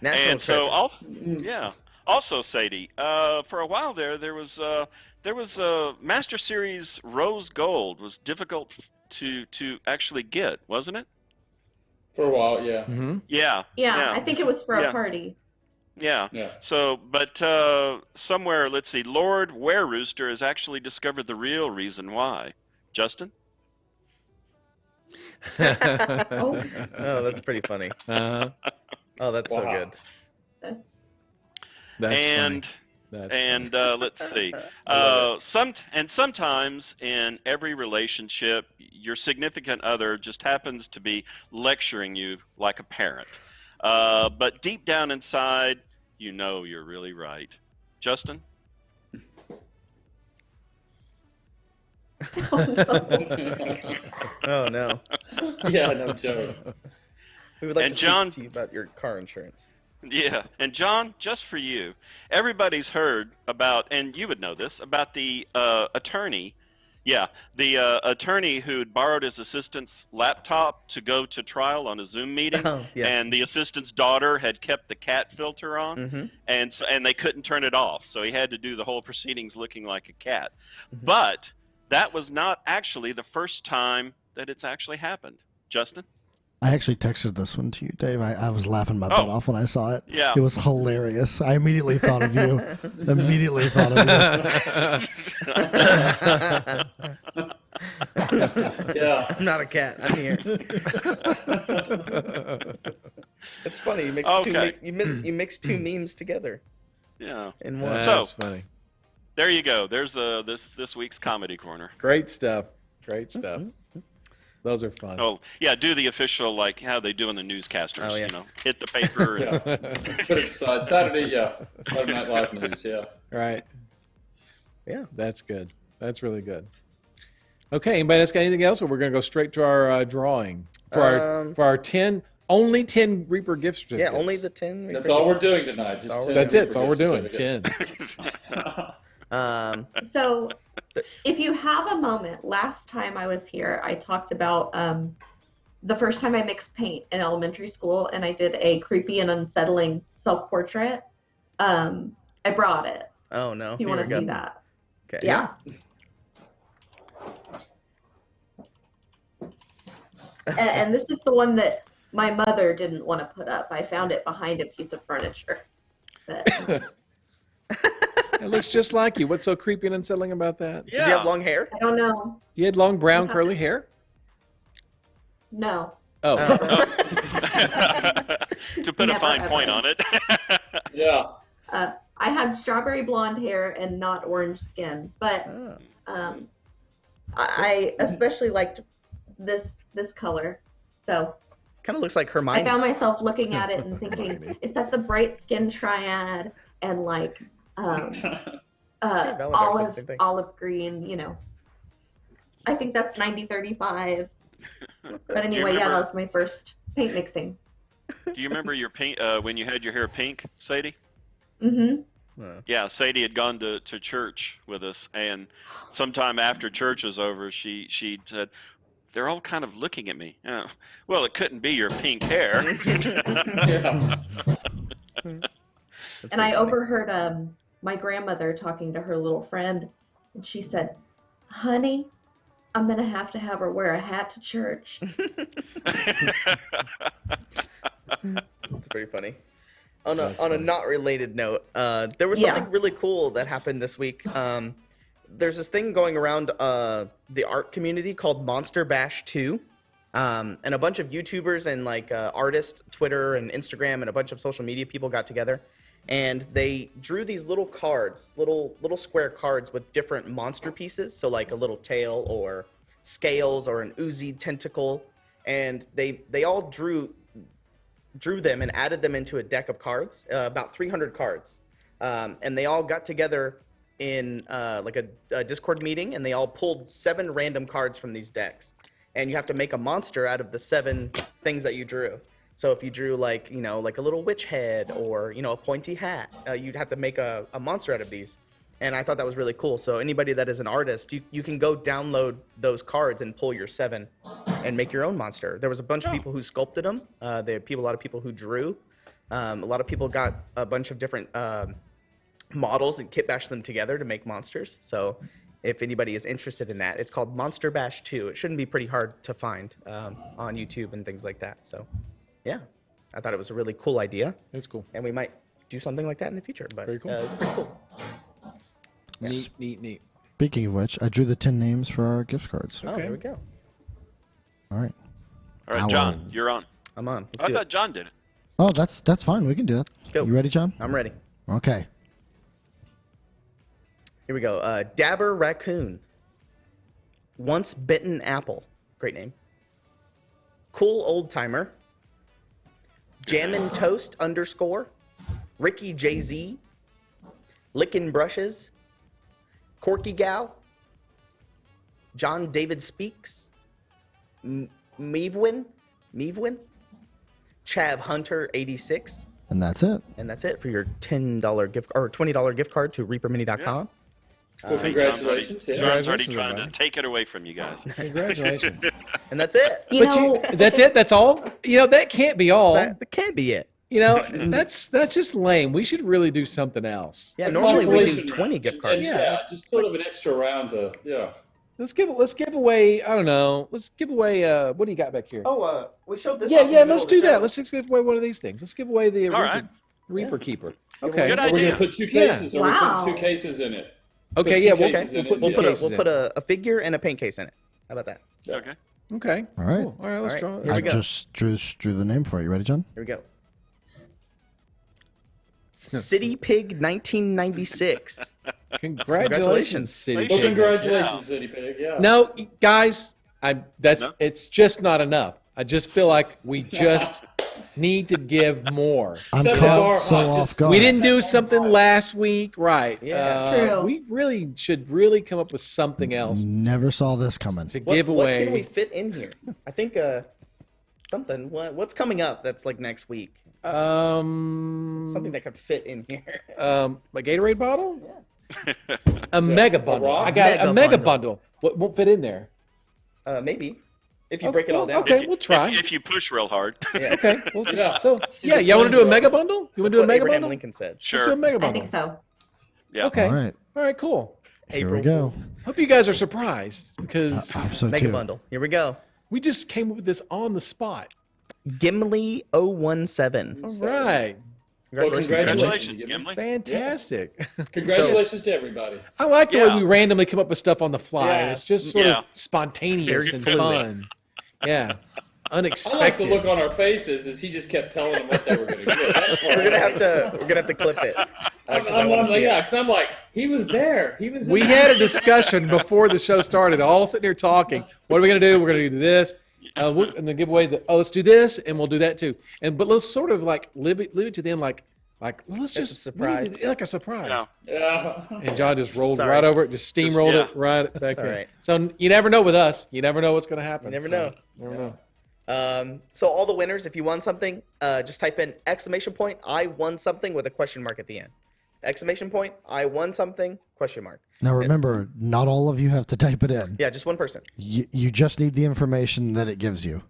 National And so treasure. also, yeah. Also, Sadie, for a while there was Master Series Rose Gold was difficult to actually get, wasn't it? For a while, yeah. Mhm. Yeah. Yeah, I think it was for Yeah. a party. Yeah. Yeah. So, but somewhere, let's see, Lord Wererooster has actually discovered the real reason why. Justin? Oh, Oh, that's pretty funny. Uh-huh. Oh, that's so Wow. good. that's That's and funny. That's and funny. let's see, I love sometimes in every relationship, your significant other just happens to be lecturing you like a parent, but deep down inside, you know you're really right. Justin? oh, no. Oh no. Yeah, no joke. We would like And to John- speak to you about your car insurance. Yeah, and John, just for you, everybody's heard about, and you would know this, about the attorney. Yeah, the attorney who'd borrowed his assistant's laptop to go to trial on a Zoom meeting, Oh, yeah. and the assistant's daughter had kept the cat filter on, Mm-hmm. and they couldn't turn it off, so he had to do the whole proceedings looking like a cat. Mhm. But that was not actually the first time that it's actually happened. Justin? I actually texted this one to you, Dave. I was laughing my butt Oh. off when I saw it. Yeah. It was hilarious. I immediately thought of you. Immediately thought of you. Yeah. I'm not a cat. I'm here. It's funny. You mix Okay. you mix two memes together Yeah. in one. That's So- funny. There you go. There's this week's comedy corner. Great stuff. Great stuff. Those are fun. Oh yeah, do the official like how they do in the newscasters. Oh, yeah. You know, hit the paper. Yeah. Put it aside. Saturday, yeah. Saturday Night Live news, yeah. Right. Yeah. That's good. That's really good. Okay. Anybody else got anything else, or we're going to go straight to our drawing for our 10 only 10 Reaper gift Yeah, certificates. only the 10. That's all we're doing tonight. Just That's all 10 That's it. That's all we're Reaper doing. gift 10. certificates. So, if you have a moment, last time I was here, I talked about the first time I mixed paint in elementary school, and I did a creepy and unsettling self-portrait. I brought it. Oh no. If you Here want we to go. see that. Okay. Yeah. And this is the one that my mother didn't want to put up. I found it behind a piece of furniture. But It looks just like you. What's so creepy and unsettling about that? Did you have long hair? I don't know. You had long brown curly hair? No. Oh. To put a Never, fine point ever. on it. Yeah. I had strawberry blonde hair and not orange skin, but Oh. I especially liked this color. So Kind of looks like I Hermione. found myself looking at it and thinking, Hermione. is that the bright skin triad and like Valentine's Day, the same thing. olive green, you know. I think that's 90-35. But anyway, yeah, that remember- was my first paint mixing. Do you remember your pink when you had your hair pink, Sadie? Mm-hmm. Yeah, Sadie had gone to church with us, and sometime after church was over, she said, "They're all kind of looking at me." Well, it couldn't be your pink hair. Yeah. That's And I pretty funny. overheard my grandmother talking to her little friend, and she said, "Honey, I'm gonna have to have her wear a hat to church." It's pretty funny. On a That's on a funny. not related note, there was Yeah. something really cool that happened this week. There's this thing going around the art community called Monster Bash 2. And a bunch of YouTubers and like artists, Twitter and Instagram, and a bunch of social media people got together, and they drew these little cards, little square cards with different monster pieces. So like a little tail or scales or an oozy tentacle, and they all drew drew them and added them into a deck of cards, about 300 cards, and they all got together in like a Discord meeting, and they all pulled 7 random cards from these decks, and you have to make a monster out of the 7 things that you drew. So if you drew like like a little witch head or a pointy hat, you'd have to make a monster out of these. And I thought that was really cool. So anybody that is an artist, you can go download those cards and pull your 7 and make your own monster. There was a bunch of people who sculpted them. There are a lot of people who drew. A lot of people got a bunch of different models and kit bashed them together to make monsters. So if anybody is interested in that, it's called Monster Bash 2. It shouldn't be pretty hard to find on YouTube and things like that. So yeah, I thought it was a really cool idea. It's cool. And we might do something like that in the future. But Very cool. It's pretty cool. Neat. Speaking of which, I drew the 10 names for our gift cards. Oh, there we go. All right. All right, John, you're on. I'm on. Let's I do thought it. John did it. Oh, that's fine. We can do that. go. You ready, John? I'm ready. Okay. Here we go. Dabber Raccoon. Once Bitten Apple. Great name. Cool Old Timer. Jammin' Toast _ Ricky Jay-Z. Lickin' Brushes. Corky Gal. John David Speaks. Meevwin. Chav Hunter 86. And that's it. And that's it for your $10 gift or $20 gift card to reapermini.com. Well, See, congratulations. John's already Congratulations, trying to everybody. take it away from you guys. Congratulations. And that's it. That's it? That's all? That can't be all. That can't be it. That's just lame. We should really do something else. Yeah, A normally we do consolation 20 round. gift And- cards. and yeah, just sort of an extra round to, yeah. Let's give away, I don't know. Let's give away what do you got back here? Oh, we showed this. yeah, let's do that. Let's just give away one of these things. Let's give away the All right. Reaper Keeper. Yeah. Okay. Good Or we're going idea. to put 2 Yeah. cases, or Wow. we're putting 2 cases in it. Okay, Put yeah, two we'll cases in put it. two cases We'll in. put a figure and a paint case in it. How about that? Okay. Okay. All right. Cool. All right, let's All draw. right. Let's Here I we go. just drew the name for you. Ready, John? Here we go. City Pig 1996. Congratulations, City Well, Pig. congratulations, City Pig. Yeah. No, guys, No? it's just not enough. I just feel like we just need to give more. I'm Set the caught bar so high, off just- guard. We didn't do something last week, right? Yeah. True. We really should really come up with something else Never saw this coming. to What, give what away. can we fit in here? I think something. What's coming up that's like next week? Something that could fit in here. A Gatorade bottle? A mega bundle. rock? I got a mega Mega bundle. What won't fit in there? Maybe if you break it all down. Okay, we'll try. If you push real hard. Yeah. Okay. Well, Yeah. so yeah, Is it y'all want to do a fun? mega bundle? You want That's to do a what mega Abraham bundle? Lincoln said. Let's do a Sure. mega I bundle. think so. Yeah. Okay. All right. All right. Cool. Here we April go. Fools. Hope you guys are surprised because I hope so Mega too. bundle. Here we go. we just came up with this on the spot. Gimli 017. All right. Well, Congratulations. Congratulations, Gimli. Gimli. Fantastic. Congratulations to everybody. I like the Yeah. way we randomly come up with stuff on the fly. Yeah. It's just sort Yeah. of spontaneous Very and fluid. fun. Yeah. I like the Unexpected. look on our faces as he just kept telling them what they were going to get. That's what We're I gonna like. have to clip it. 'Cause I I'm wanna like, see yeah, it. because I'm like, he was there. He was. We in had there. a discussion before the show started, all sitting here talking. What are we going to do? We're going to do this. And then give away let's do this, and we'll do that too. But let's sort of like leave it to them like let's a just surprise. like a surprise. Yeah. Yeah. And John just rolled Sorry. right over it, just steamrolled yeah. it right back It's all there. right. So you never know with us. You never know what's going to happen. You never So, know. Never know. So all the winners, if you won something, just type in exclamation point I won something with a question mark at the end. Exclamation point I won something question mark. Now remember, not all of you have to type it in. Yeah, just one person. You just need the information that it gives you.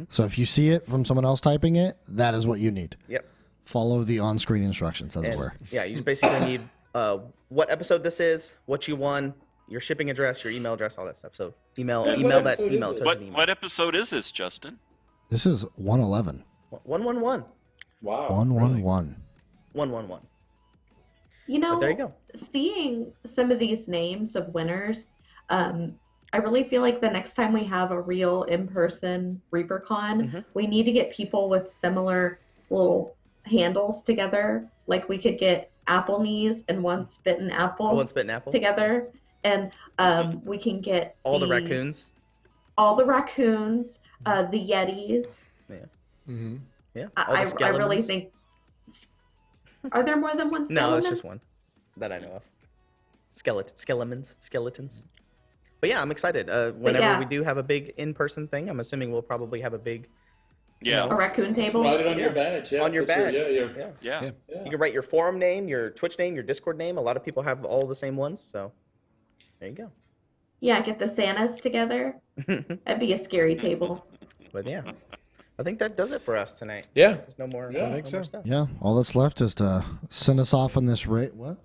So if you see it from someone else typing it, that is what you need. Yep. Follow the on-screen instructions, as it And, were. yeah, you basically need what episode this is, what you won, your shipping address, your email address, all that stuff. So email And email what that episode email is to it? us What an email. what episode is this, Justin? This is 111. 111. Wow. 111. 111. You know, But there you go. seeing some of these names of winners, I really feel like the next time we have a real in-person ReaperCon, Mhm. we need to get people with similar little handles together. Like we could get Apple Knees and Once Bitten Apple One spit and apple. together, and we can get All the raccoons. all the raccoons, the Yetis. Mm-hmm. Yeah. All the I really skeletons. think. Are there more than one skeleton? No, it's just one that I know of. Skeletons. But yeah, I'm excited. Whenever yeah. we do have a big in-person thing, I'm assuming we'll probably have a big, Yeah. A raccoon table. Write it on Yeah. your badge. Yeah, on your for sure. badge. Yeah, Yeah. yeah. You can write your forum name, your Twitch name, your Discord name. A lot of people have all the same ones, so there you go. Yeah, get the Santas together. That'd be a scary table. But yeah, I think that does it for us tonight. Yeah. There's no more. Yeah, I no think more so. Stuff. Yeah, all that's left is to send us off on this rate. What?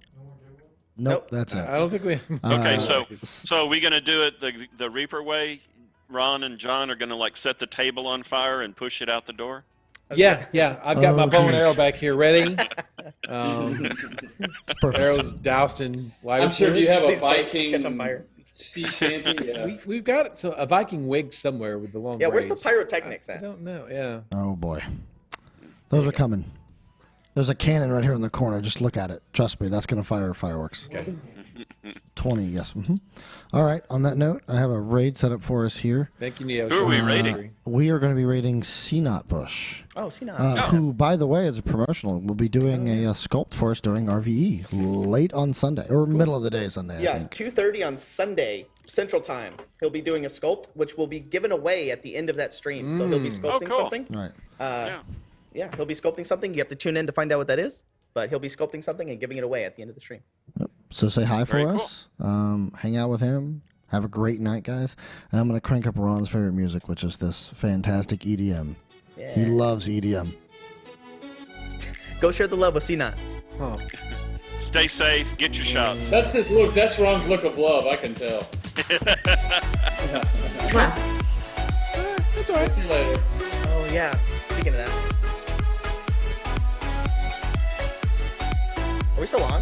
Nope, that's it. I don't think we. Okay, Uh, so are we gonna do it the Reaper way? Ron and John are gonna like set the table on fire and push it out the door. Yeah. I've got my Oh, bow and geez. arrow back here ready. It's perfect. Arrows doused in white. I'm sure you have a These boats just catch on Viking fire. sea shanty. Yeah. We've got a Viking wig somewhere with the long. Yeah, where's the braids. pyrotechnics I at? don't know. Yeah. Oh boy, those are coming. There's a cannon right here in the corner. Just look at it. Trust me, that's gonna fire fireworks. Okay. 20, yes. All right. On that note, I have a raid set up for us here. Thank you, Neo. Who are we raiding? We are going to be raiding Seanot Bush, Oh, see now. who, by the way, as a promotional, will be doing a sculpt for us during RVE late on Sunday or middle of the day Sunday. I Yeah, think. 2:30 on Sunday Central Time. He'll be doing a sculpt, which will be given away at the end of that stream. So he'll be sculpting cool. something. Right. Yeah, he'll be sculpting something. You have to tune in to find out what that is. But he'll be sculpting something and giving it away at the end of the stream. So say hi for Very cool. us. Hang out with him. Have a great night, guys. And I'm going to crank up Ron's favorite music, which is this fantastic EDM. Yeah. He loves E EDM. Go share the love with C-Not. Huh. Stay safe. Get your shots. That's his look. That's Ron's look of love. I can tell. Wow. That's all right. See you later. Oh, yeah. Speaking of that. Are we still on?